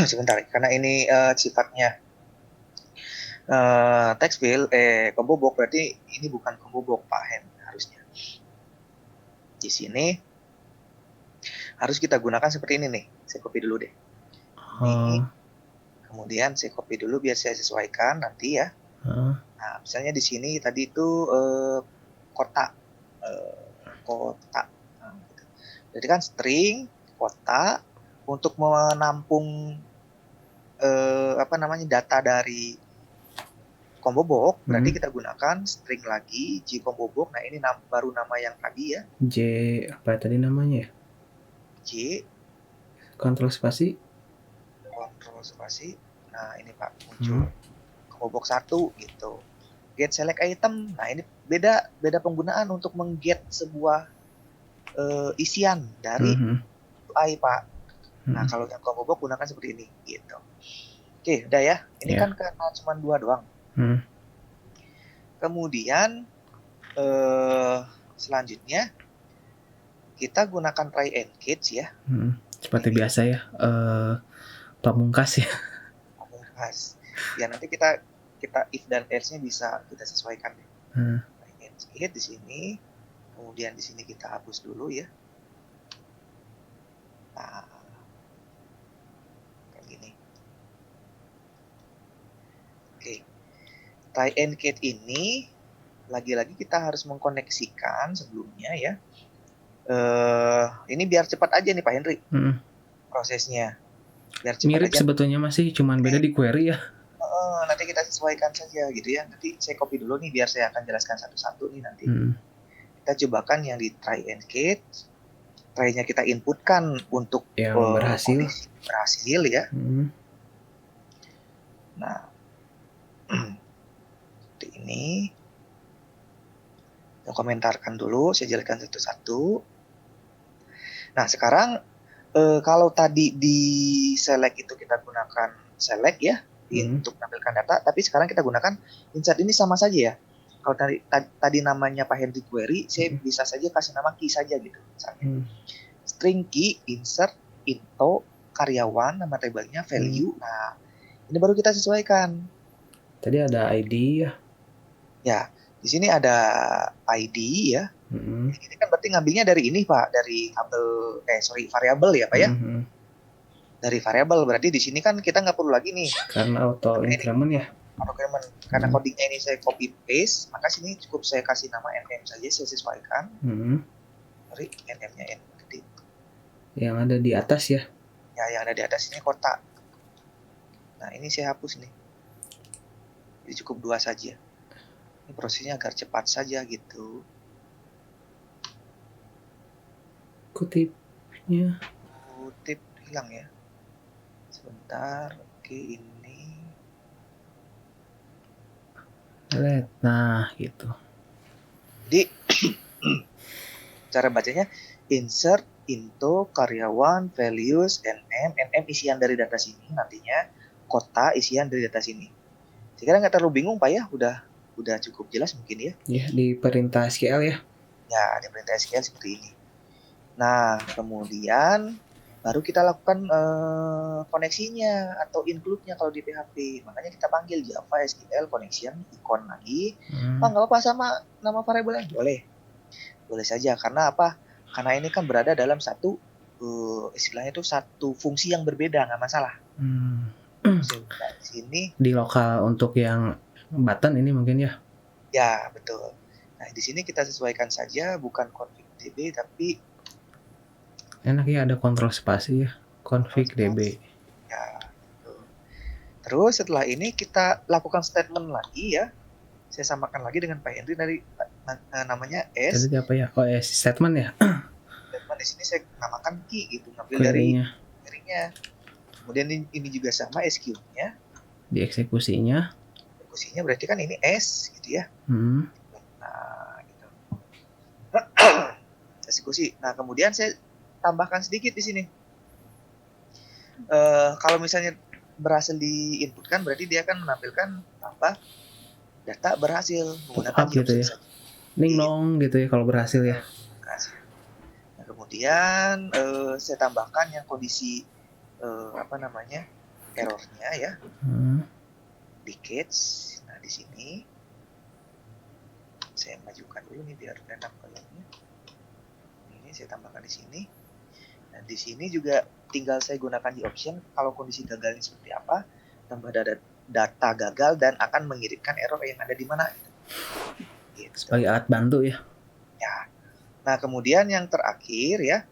[SPEAKER 3] sebentar, karena ini sifatnya text field, combo box, berarti ini bukan combo box Pak Hen harusnya. Di sini harus kita gunakan seperti ini nih. Saya copy dulu deh. Ini, kemudian saya copy dulu biar saya sesuaikan nanti ya. Nah, misalnya di sini tadi itu kota. Nah, gitu. Jadi kan string kota untuk menampung data dari combo box, berarti kita gunakan string lagi J combo box. Nah, ini baru nama yang tadi ya.
[SPEAKER 1] J apa tadi namanya ya?
[SPEAKER 3] J
[SPEAKER 1] kontrol spasi.
[SPEAKER 3] Nah, ini Pak muncul combo box 1 gitu. Get select item. Nah, ini beda penggunaan untuk mengget sebuah isian dari UI Pak. Nah, kalau yang combo box gunakan seperti ini gitu. Oke, udah ya. Ini kan karena cuma 2 doang. Kemudian selanjutnya kita gunakan try and catch ya.
[SPEAKER 1] Seperti biasa ya. Pamungkas ya.
[SPEAKER 3] Pamungkas. Ya nanti kita if dan else-nya bisa kita sesuaikan deh. Try and catch di sini. Kemudian di sini kita hapus dulu ya. Nah, kayak gini. Oke. Try and catch ini lagi-lagi kita harus mengkoneksikan sebelumnya ya. Ini biar cepat aja nih Pak Henry prosesnya. Biar cepat
[SPEAKER 1] mirip aja. Sebetulnya masih cuman beda di query ya.
[SPEAKER 3] Nanti kita sesuaikan saja gitu ya. Nanti saya copy dulu nih biar saya akan jelaskan satu-satu nih nanti. Kita cobakan yang di try and catch. Try-nya kita inputkan untuk
[SPEAKER 1] yang berhasil
[SPEAKER 3] ya. Nah, seperti ini. Saya komentarkan dulu, saya jelaskan satu-satu. Nah, sekarang kalau tadi di select itu kita gunakan select ya untuk menampilkan data, tapi sekarang kita gunakan insert. Ini sama saja ya. Kalau tadi namanya Pak Henry query, saya bisa saja kasih nama key saja gitu. Misalnya string key, insert, info, karyawan, nama tabelnya, value. Nah, ini baru kita sesuaikan.
[SPEAKER 1] Tadi ada ID ya.
[SPEAKER 3] Ya, di sini ada ID ya. Ini kan berarti ngambilnya dari ini Pak, dari variabel ya Pak ya. Dari variabel, berarti di sini kan kita nggak perlu lagi nih.
[SPEAKER 1] Karena auto increment ya.
[SPEAKER 3] Karena codingnya ini saya copy paste, maka sini cukup saya kasih nama nm saja, saya sesuaikan. Dari nm-nya n.
[SPEAKER 1] Yang ada di atas ya.
[SPEAKER 3] Ya, yang ada di atas ini kota. Nah, ini saya hapus nih. Jadi cukup 2 saja. Ini prosesnya agar cepat saja gitu.
[SPEAKER 1] Kutipnya.
[SPEAKER 3] Kutip hilang ya. Sebentar. Oke, ini.
[SPEAKER 1] Nah, gitu.
[SPEAKER 3] Jadi Cara bacanya insert into karyawan values NM isian dari data sini, nantinya kota isian dari data sini. Sekiranya nggak terlalu bingung Pak ya, udah cukup jelas mungkin ya.
[SPEAKER 1] Ya, di perintah SQL ya.
[SPEAKER 3] Ya, di perintah SQL seperti ini. Nah, kemudian baru kita lakukan koneksinya atau include-nya kalau di PHP. Makanya kita panggil Java SQL connection icon lagi. Pak, nggak apa-apa sama nama variabelnya? Boleh saja. Karena apa? Karena ini kan berada dalam satu istilahnya itu satu fungsi yang berbeda, nggak masalah. Sini
[SPEAKER 1] di lokal untuk yang button ini mungkin ya.
[SPEAKER 3] Ya, betul. Nah, di sini kita sesuaikan saja bukan config db tapi
[SPEAKER 1] enaknya ada kontrol spasi ya, config db.
[SPEAKER 3] Ya, betul. Terus setelah ini kita lakukan statement lagi ya. Saya samakan lagi dengan Pak Henry dari namanya S.
[SPEAKER 1] Jadi apa ya? Oh, S statement ya.
[SPEAKER 3] Statement di sini saya namakan key gitu, ngambil
[SPEAKER 1] Query-nya.
[SPEAKER 3] dari query-nya. Kemudian ini juga sama SQ-nya.
[SPEAKER 1] Di eksekusinya.
[SPEAKER 3] Eksekusinya berarti kan ini S gitu ya. Nah, gitu. Eksekusi. Nah, kemudian saya tambahkan sedikit di sini. Kalau misalnya berhasil diinputkan, berarti dia akan menampilkan apa? Data berhasil menggunakan
[SPEAKER 1] gitu ya. Ning nong gitu ya kalau berhasil ya.
[SPEAKER 3] Berhasil. Nah, kemudian saya tambahkan yang kondisi errornya ya. Decades. Nah, di sini saya majukan dulu nih biar enak kayaknya. Ini saya tambahkan di sini. Nah, di sini juga tinggal saya gunakan di option kalau kondisi gagalnya seperti apa, tambah data gagal dan akan mengirimkan error yang ada di mana. Gitu.
[SPEAKER 1] Sebagai alat bantu ya.
[SPEAKER 3] Ya. Nah, kemudian yang terakhir ya.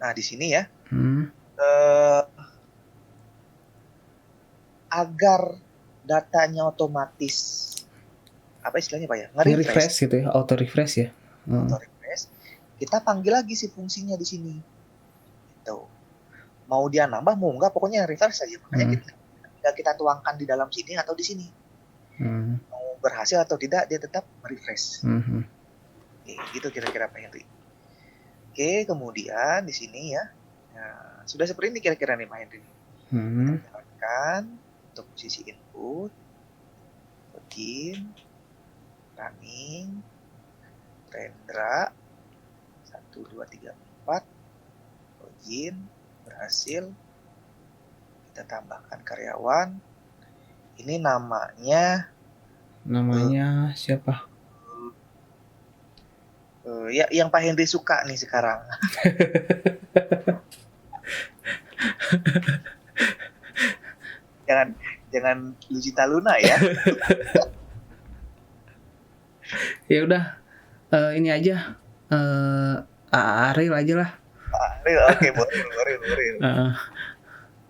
[SPEAKER 3] Nah, di sini ya. Agar datanya otomatis apa istilahnya Pak ya?
[SPEAKER 1] Nge-refresh gitu ya, auto refresh ya.
[SPEAKER 3] Auto refresh. Kita panggil lagi si fungsinya di sini. Gitu. Mau dia nambah mau enggak pokoknya refresh saja. Makanya kita tuangkan di dalam sini atau di sini. Mau berhasil atau tidak dia tetap refresh. Oke, gitu kira-kira Pak Henry. Oke, kemudian di sini ya. Nah, sudah seperti ini kira-kira nih Pak Henry. Kita jalankan untuk posisi input, begin, running, Rendra 1, 2, 3, 4, login, berhasil. Kita tambahkan karyawan. Ini namanya
[SPEAKER 1] siapa?
[SPEAKER 3] Ya yang Pak Henry suka nih sekarang. jangan Lucita Luna ya.
[SPEAKER 1] Ya udah ini aja Ariel aja lah.
[SPEAKER 3] Ariel, oke, Boril.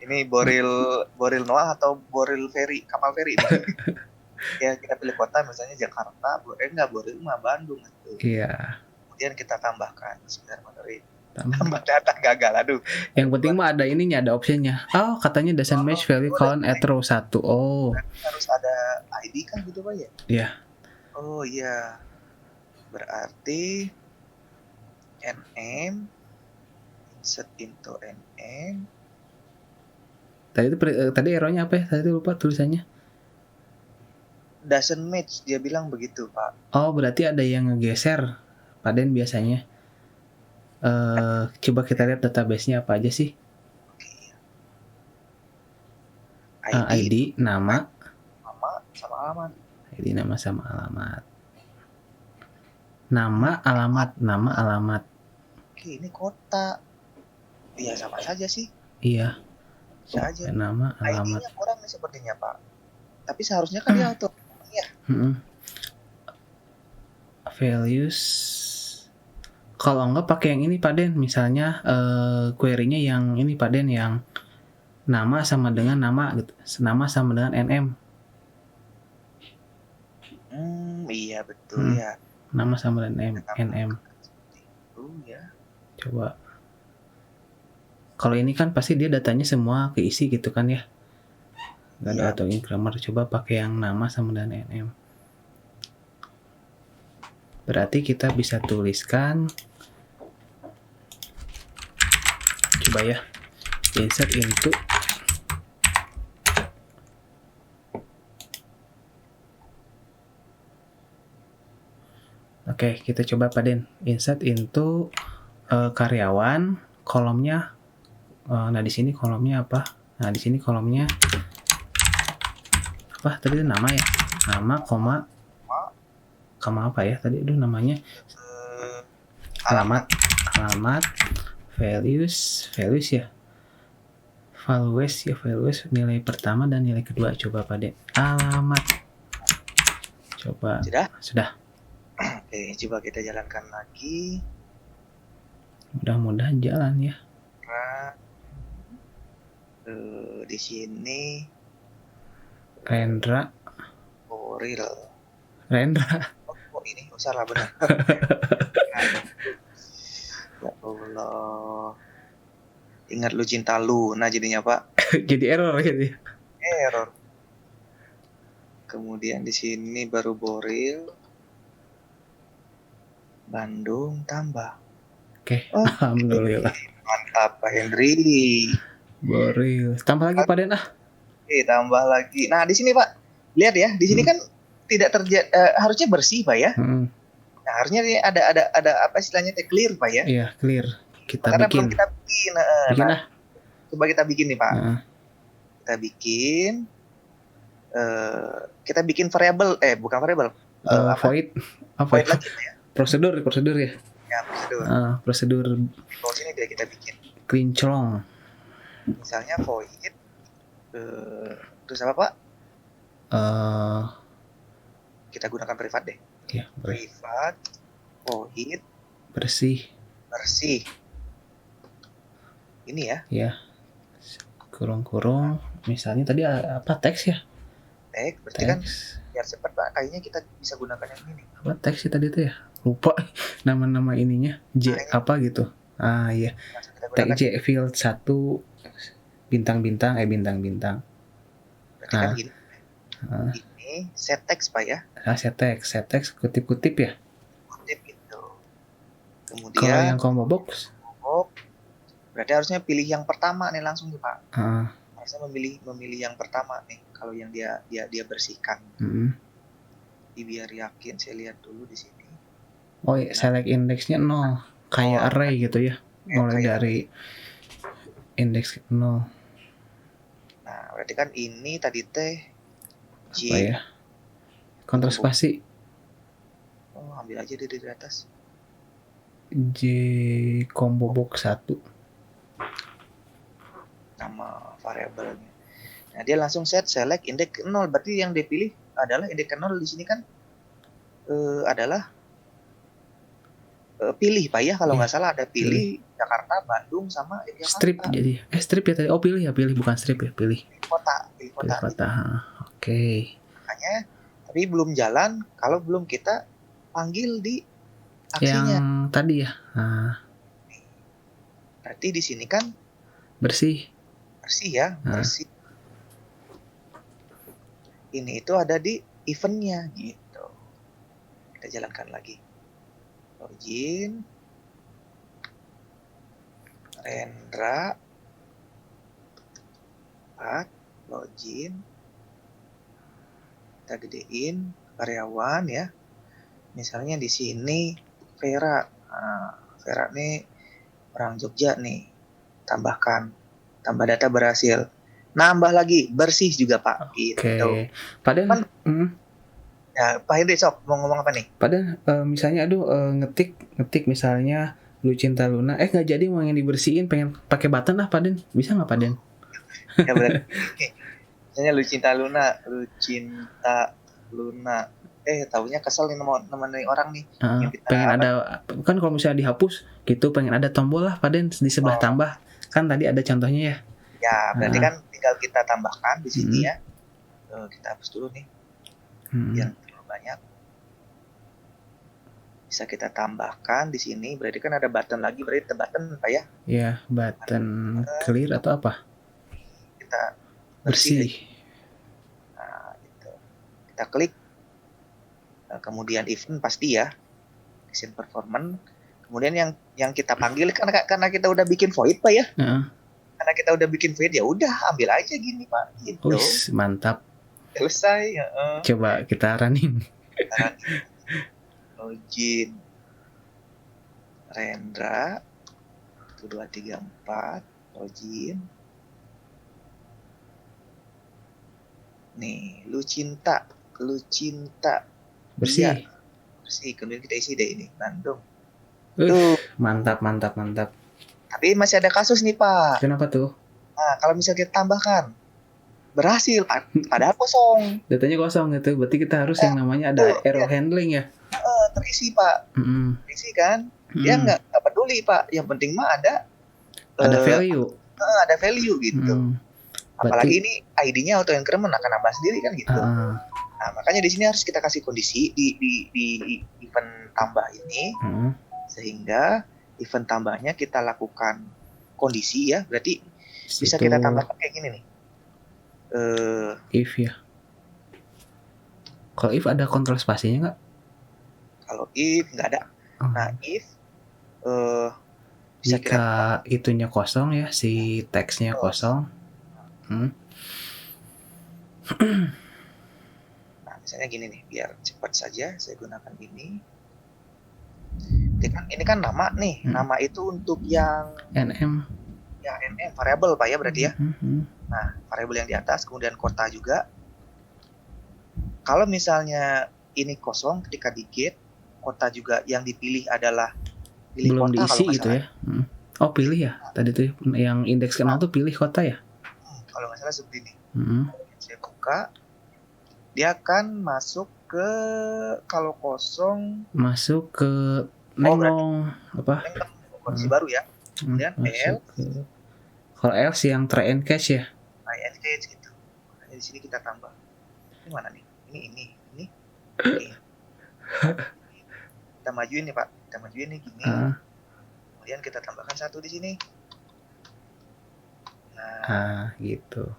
[SPEAKER 3] Ini Boril Noah atau Boril Ferry, kapal feri. Ya kita pilih kota misalnya Jakarta, Boril mah Bandung gitu.
[SPEAKER 1] Iya.
[SPEAKER 3] Kemudian kita tambahkan sebentar Boril. Tambah data gagal, aduh.
[SPEAKER 1] Yang penting mah ada ininya, ada optionnya. Oh, katanya doesn't match value count at row 1. Oh.
[SPEAKER 3] Harus ada ID kan gitu Pak ya?
[SPEAKER 1] Iya.
[SPEAKER 3] Oh iya. Berarti NM insert into NM.
[SPEAKER 1] Tadi errornya apa ya? Tadi lupa tulisannya.
[SPEAKER 3] Doesn't match, dia bilang begitu Pak.
[SPEAKER 1] Oh, berarti ada yang ngegeser. Paden biasanya. Coba kita lihat database-nya apa aja sih. ID, nama
[SPEAKER 3] sama alamat.
[SPEAKER 1] ID, nama sama alamat. Nama, alamat.
[SPEAKER 3] Oke, ini kota. Iya, sama saja sih.
[SPEAKER 1] Iya.
[SPEAKER 3] Saja.
[SPEAKER 1] Nama, alamat.
[SPEAKER 3] ID-nya kurang nih sepertinya Pak. Tapi seharusnya kan dia auto. Iya.
[SPEAKER 1] Values. Kalau enggak pakai yang ini Pak Den, misalnya query-nya yang ini Pak Den, yang nama sama dengan nama gitu, nama sama dengan NM.
[SPEAKER 3] Iya betul ya.
[SPEAKER 1] Nama sama dengan NM.
[SPEAKER 3] Ya.
[SPEAKER 1] Coba. Kalau ini kan pasti dia datanya semua keisi gitu kan ya. Gak ada auto grammar. Coba pakai yang nama sama dengan NM. Berarti kita bisa tuliskan, coba ya, insert into. Oke, kita coba Pak Den, insert into karyawan, kolomnya. Nah di sini kolomnya apa? Nah di sini kolomnya apa? Tadi itu nama ya, nama, koma apa ya tadi? Aduh namanya. Alamat, values ya. Values nilai pertama dan nilai kedua. Coba Pak Den. Alamat. Coba. Sudah.
[SPEAKER 3] Oke, coba kita jalankan lagi.
[SPEAKER 1] Mudah-mudahan jalan ya.
[SPEAKER 3] Di sini
[SPEAKER 1] Rendra.
[SPEAKER 3] Oh ini salah benar. Ya Allah. Ingat lu cinta lu. Nah jadinya Pak.
[SPEAKER 1] Jadi error gitu ya.
[SPEAKER 3] Error. Kemudian di sini baru Boril. Bandung tambah.
[SPEAKER 1] Oke. Alhamdulillah.
[SPEAKER 3] Mantap Pak Hendri.
[SPEAKER 1] Boril. Tambah lagi Pak Den ah.
[SPEAKER 3] Oke, tambah lagi. Nah, di sini Pak. Lihat ya, di sini kan tidak terjadi harusnya bersih Pak ya. Nah, harusnya ini ada apa istilahnya clear Pak ya.
[SPEAKER 1] Iya, clear. Kita
[SPEAKER 3] Karena
[SPEAKER 1] bikin.
[SPEAKER 3] belum kita bikin.
[SPEAKER 1] Bikin lah.
[SPEAKER 3] Coba kita bikin nih Pak. Kita bikin kita bikin variabel bukan variabel.
[SPEAKER 1] Void apa
[SPEAKER 3] Void
[SPEAKER 1] ya?
[SPEAKER 3] lagi Pak ya.
[SPEAKER 1] Prosedur ya.
[SPEAKER 3] Ya, prosedur.
[SPEAKER 1] Prosedur.
[SPEAKER 3] Oh, sini dia kita bikin.
[SPEAKER 1] Kinclong.
[SPEAKER 3] Misalnya void terus apa Pak? Kita gunakan privat deh.
[SPEAKER 1] Ya, boleh.
[SPEAKER 3] Privat void
[SPEAKER 1] bersih.
[SPEAKER 3] Ini ya.
[SPEAKER 1] Ya. Kurung. Misalnya tadi apa teks ya?
[SPEAKER 3] Teks berarti kan biar cepat Pak, kayaknya kita bisa gunakan yang ini.
[SPEAKER 1] Apa teks sih tadi itu ya? Lupa nama ininya. Apa gitu. Iya. Tag J field 1 bintang-bintang.
[SPEAKER 3] Berarti kan gini. Ini set text Pak ya.
[SPEAKER 1] Set text kutip-kutip ya.
[SPEAKER 3] Kutip gitu. Kemudian
[SPEAKER 1] kalau yang combo box
[SPEAKER 3] berarti harusnya pilih yang pertama nih langsung nih Pak. Harusnya memilih yang pertama nih kalau yang dia bersihkan. Jadi biar yakin saya lihat dulu di sini.
[SPEAKER 1] Oh iya, select indexnya 0 kayak array gitu ya. Mulai dari indeks 0.
[SPEAKER 3] Nah, berarti kan ini tadi teh J.
[SPEAKER 1] Apa ya? Kontrol spasi.
[SPEAKER 3] Oh, ambil aja dari atas.
[SPEAKER 1] J combo box 1.
[SPEAKER 3] Nama variabelnya. Nah, dia langsung select indeks 0. Berarti yang dipilih adalah indeks 0 di sini kan adalah pilih Pak ya, kalau nggak salah ada pilih Jakarta, Bandung sama Jakarta.
[SPEAKER 1] Strip jadi. Strip ya tadi. Oh, pilih bukan strip ya, pilih.
[SPEAKER 3] Pilih kota.
[SPEAKER 1] Oke.
[SPEAKER 3] Makanya tapi belum jalan kalau belum kita panggil di aksinya.
[SPEAKER 1] Yang tadi ya.
[SPEAKER 3] Berarti di sini kan
[SPEAKER 1] bersih
[SPEAKER 3] ya, bersih. Ini itu ada di eventnya gitu. Kita jalankan lagi. Login. Rendra. Login. Kita gedein karyawan ya. Misalnya di sini Vera. Vera nih orang Jogja nih. Tambah data berhasil. Nambah lagi bersih juga Pak.
[SPEAKER 1] Oke.
[SPEAKER 3] Gitu.
[SPEAKER 1] Padahal
[SPEAKER 3] ya Pak Hendri sok mau ngomong apa nih?
[SPEAKER 1] Padahal misalnya ngetik misalnya Lu Cinta Luna, nggak jadi mau yang dibersihin, pengen pakai button lah Pak Den, bisa nggak Pak Den?
[SPEAKER 3] Ya benar. Misalnya Lu Cinta Luna, taunya kesel nih nemenin orang nih.
[SPEAKER 1] Pengen ada kan kalau misalnya dihapus gitu, pengen ada tombol lah Pak Den di sebelah tambah. Kan tadi ada contohnya ya.
[SPEAKER 3] Ya, berarti kan tinggal kita tambahkan di sini ya. Kita hapus dulu nih. Biar terlalu banyak. Bisa kita tambahkan di sini. Berarti kan ada button lagi. Berarti button Pak ya?
[SPEAKER 1] Iya, button clear atau apa?
[SPEAKER 3] Kita bersih. Nah, gitu. Kita klik. Kemudian event pasti ya. action performance. Kemudian yang kita panggil karena kita udah bikin void Pak ya. Karena kita udah bikin void ya udah ambil aja gini Pak gitu.
[SPEAKER 1] Wih, mantap.
[SPEAKER 3] Selesai.
[SPEAKER 1] Coba kita running.
[SPEAKER 3] Login Rendra 1 2 3 4 login. Nih, lu cinta
[SPEAKER 1] Bersih.
[SPEAKER 3] Iya. Bersih. Kemudian kita isi deh ini Bandung.
[SPEAKER 1] Mantap.
[SPEAKER 3] Tapi masih ada kasus nih Pak.
[SPEAKER 1] Kenapa tuh?
[SPEAKER 3] Nah, kalau misalnya kita tambahkan berhasil padahal kosong.
[SPEAKER 1] Datanya kosong gitu. Berarti kita harus yang namanya ada error handling ya.
[SPEAKER 3] Terisi Pak. Terisi kan? Dia nggak peduli Pak. Yang penting mah ada
[SPEAKER 1] value.
[SPEAKER 3] Ada value gitu. Apalagi ini ID-nya auto increment akan nambah sendiri kan gitu. Nah, makanya di sini harus kita kasih kondisi di event tambah ini sehingga event tambahnya kita lakukan kondisi ya. Berarti bisa kita tambahkan kayak gini nih.
[SPEAKER 1] If ya. Kalau if ada kontrol spasinya nggak?
[SPEAKER 3] Kalau if nggak ada. Nah, if bisa
[SPEAKER 1] jika itunya kosong ya, si teksnya kosong.
[SPEAKER 3] Nah, misalnya gini nih, biar cepat saja saya gunakan ini. Ini kan nama nih. Nama itu untuk yang
[SPEAKER 1] NM.
[SPEAKER 3] Ya, NM variabel Pak ya berarti ya. Nah, variabel yang di atas, kemudian kota juga. Kalau misalnya ini kosong ketika di get, kota juga yang dipilih adalah pilih
[SPEAKER 1] belum
[SPEAKER 3] kota
[SPEAKER 1] diisi gitu ya. Oh, pilih ya. Tadi tuh yang indeks kenal tuh pilih kota ya.
[SPEAKER 3] Kalau nggak salah seperti ini. Saya buka, dia akan masuk ke kalau kosong
[SPEAKER 1] masuk ke Nengnong apa?
[SPEAKER 3] Kondisi baru ya. Kemudian else.
[SPEAKER 1] Kalau else yang try and catch ya.
[SPEAKER 3] Try and catch gitu. Makanya di sini kita tambah. Ini mana nih? Ini. Kita majuin nih Pak. Kita majuin nih gini. Kemudian kita tambahkan 1 di sini.
[SPEAKER 1] Nah, gitu.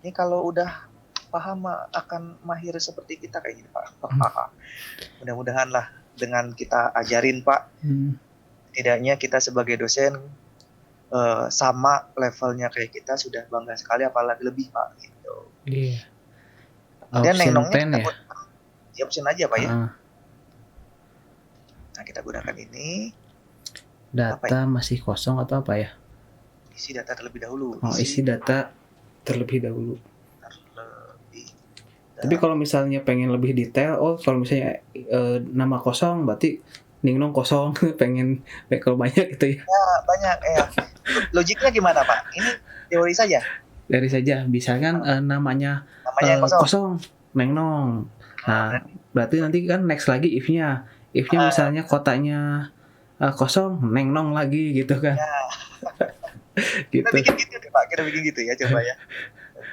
[SPEAKER 3] Ini kalau udah paham akan mahir seperti kita kayak gini Pak. Mudah-mudahan lah dengan kita ajarin Pak. Tidaknya kita sebagai dosen sama levelnya kayak kita sudah bangga sekali, apalagi lebih Pak gitu.
[SPEAKER 1] Iya.
[SPEAKER 3] Kemudian nengnongnya
[SPEAKER 1] pen ya.
[SPEAKER 3] Di option aja Pak ya. Nah, kita gunakan ini.
[SPEAKER 1] Data masih kosong atau apa ya?
[SPEAKER 3] Isi data terlebih dahulu.
[SPEAKER 1] Isi data terlebih dahulu. Tapi kalau misalnya pengen lebih detail, kalau misalnya nama kosong, berarti Ningnong kosong, pengen kalau banyak gitu ya.
[SPEAKER 3] Ya, banyak ya. Logiknya gimana Pak? Ini teori saja.
[SPEAKER 1] Teori saja, misalkan namanya kosong, Ningnong. Nah, berarti nanti kan next lagi if-nya. If-nya misalnya kotanya kosong, Ningnong lagi gitu kan.
[SPEAKER 3] Ya.
[SPEAKER 1] Gitu.
[SPEAKER 3] Kita bikin gitu deh Pak, kita bikin gitu ya, coba ya.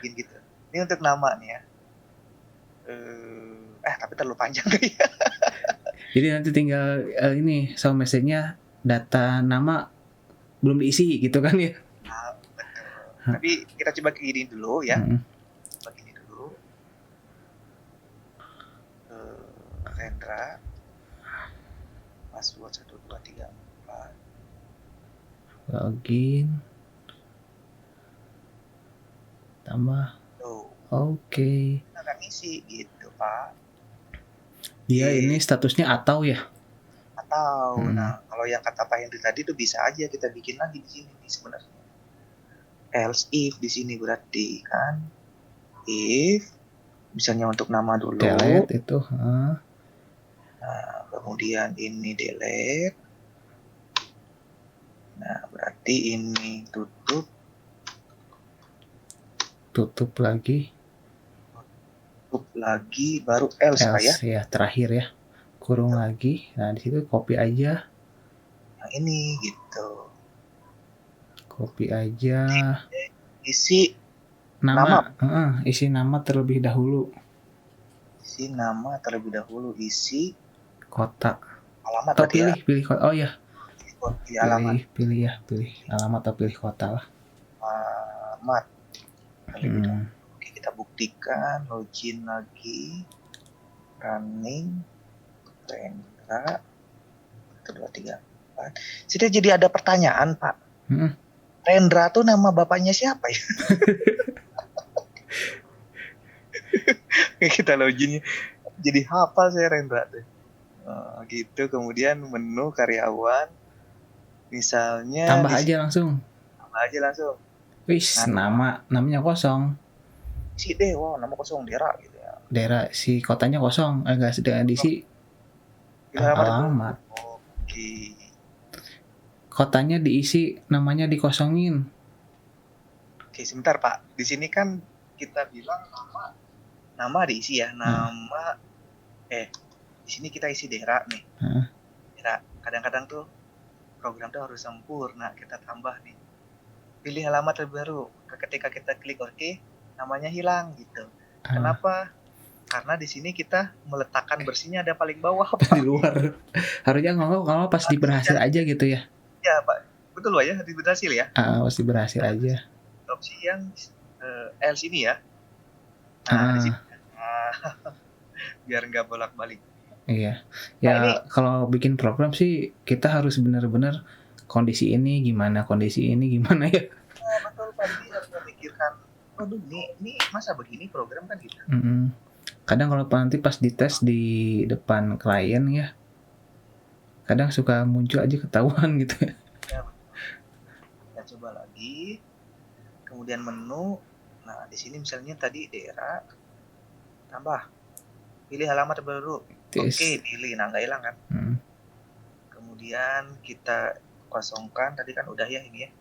[SPEAKER 3] Bikin gitu. Ini untuk nama nih ya. Tapi terlalu panjang ya.
[SPEAKER 1] Jadi nanti tinggal ini sound message-nya data nama belum diisi gitu kan ya.
[SPEAKER 3] Betul. Tapi kita coba gini dulu ya. Coba gini dulu. Rendra password 1 2 3 4
[SPEAKER 1] login tambah. Oke.
[SPEAKER 3] Kita akan isi gitu Pak.
[SPEAKER 1] Dia ini statusnya atau ya?
[SPEAKER 3] Atau. Nah, kalau yang kata Pak Hendri tadi tuh bisa aja kita bikin lagi di sini nih sebenarnya. Else if di sini berarti kan. If misalnya untuk nama dulu.
[SPEAKER 1] Delete itu.
[SPEAKER 3] Nah, kemudian ini delete. Nah, berarti ini tutup.
[SPEAKER 1] Tutup lagi.
[SPEAKER 3] Baru else Pak ya.
[SPEAKER 1] Ya, terakhir ya. Kurung lagi. Nah, di situ copy aja.
[SPEAKER 3] Nah, ini gitu.
[SPEAKER 1] Copy aja.
[SPEAKER 3] Isi
[SPEAKER 1] nama. Isi nama terlebih dahulu.
[SPEAKER 3] Isi nama terlebih dahulu. Isi
[SPEAKER 1] kota.
[SPEAKER 3] Alamat
[SPEAKER 1] atau pilih kota. Oh ya. Pilih alamat atau pilih kota lah.
[SPEAKER 3] Alamat. Oke, kita buktikan. Login lagi. Running. Rendra. 1, 2, 3, 4. Sudah jadi ada pertanyaan, Pak. Rendra tuh nama bapaknya siapa ya? Kita login jadi hafal saya Rendra tuh. Gitu. Kemudian menu karyawan. Misalnya
[SPEAKER 1] Tambah aja langsung. Wis, namanya kosong.
[SPEAKER 3] Isi deh, nama kosong Dera gitu ya.
[SPEAKER 1] Daerah si kotanya kosong, enggak sedang diisi. Alamat.
[SPEAKER 3] Oke.
[SPEAKER 1] Kotanya diisi, namanya dikosongin.
[SPEAKER 3] Oke, sebentar Pak. Di sini kan kita bilang nama diisi ya. Di sini kita isi Dera nih. Dera. Kadang-kadang tuh program tuh harus sempurna. Kita tambah nih. Pilih alamat terbaru. Ketika kita klik OK, namanya hilang gitu. Kenapa? Karena di sini kita meletakkan bersihnya ada paling bawah, Pak.
[SPEAKER 1] Di luar. Harusnya kalau pas di berhasil aja gitu ya.
[SPEAKER 3] Ya, Pak. Betul Pak ya, di berhasil ya.
[SPEAKER 1] Pasti berhasil aja.
[SPEAKER 3] Opsi yang L sini ya. Nah, di sini. Biar nggak bolak-balik.
[SPEAKER 1] Iya. Ya, kalau bikin program sih kita harus benar-benar kondisi ini gimana ya.
[SPEAKER 3] Betul Pak, jadi harus memikirkan, aduh ini masa begini program kan gitu.
[SPEAKER 1] Kadang kalau nanti pas dites di depan klien ya, kadang suka muncul aja ketahuan gitu ya.
[SPEAKER 3] Kita coba lagi, kemudian menu. Nah di sini misalnya tadi daerah, tambah, pilih alamat terbaru. Oke, pilih, nah nggak hilang kan. Kemudian kita kosongkan, tadi kan udah ya ini ya.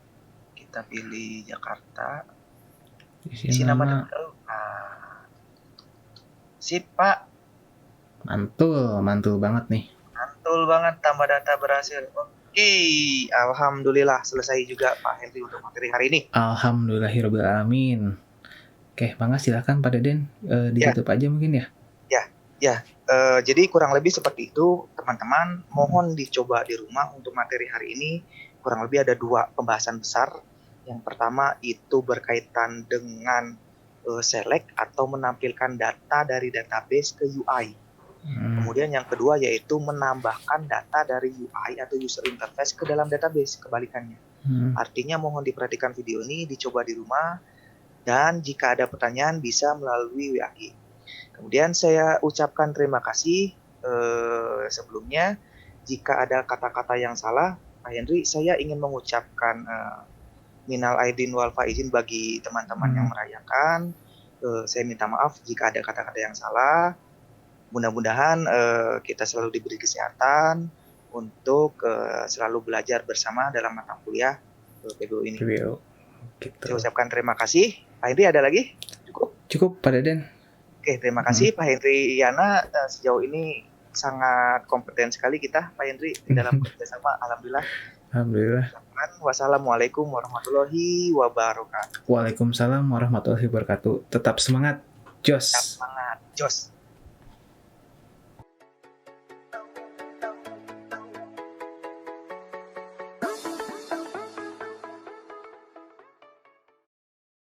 [SPEAKER 3] Kita pilih Jakarta. Isi nama terbaru. Sip Pak.
[SPEAKER 1] Mantul banget nih.
[SPEAKER 3] Mantul banget, tambah data berhasil. Oke, alhamdulillah selesai juga Pak Henry untuk materi hari ini.
[SPEAKER 1] Alhamdulillahirobbilalamin. Oke, Bangga silakan Pak Deden ditutup aja mungkin ya.
[SPEAKER 3] Jadi kurang lebih seperti itu teman-teman. Mohon dicoba di rumah untuk materi hari ini. Kurang lebih ada 2 pembahasan besar. Yang pertama itu berkaitan dengan select atau menampilkan data dari database ke UI. Kemudian yang kedua yaitu menambahkan data dari UI atau user interface ke dalam database, kebalikannya. Artinya mohon diperhatikan video ini, dicoba di rumah, dan jika ada pertanyaan bisa melalui WA. Kemudian saya ucapkan terima kasih sebelumnya. Jika ada kata-kata yang salah, Pak Henry, saya ingin mengucapkan minal aidin wal faizin bagi teman-teman yang merayakan. Saya minta maaf jika ada kata-kata yang salah. Mudah-mudahan kita selalu diberi kesehatan untuk selalu belajar bersama dalam mata kuliah PBU ini. Gitu. Saya ucapkan terima kasih. Pak Henry ada lagi?
[SPEAKER 1] Cukup Pak Deden.
[SPEAKER 3] Oke, terima kasih Pak Henry Yana. Sejauh ini sangat kompeten sekali kita Pak Henry dalam kerjasama. Alhamdulillah. Wassalamualaikum warahmatullahi wabarakatuh.
[SPEAKER 1] Waalaikumsalam warahmatullahi wabarakatuh. Tetap semangat. Jos.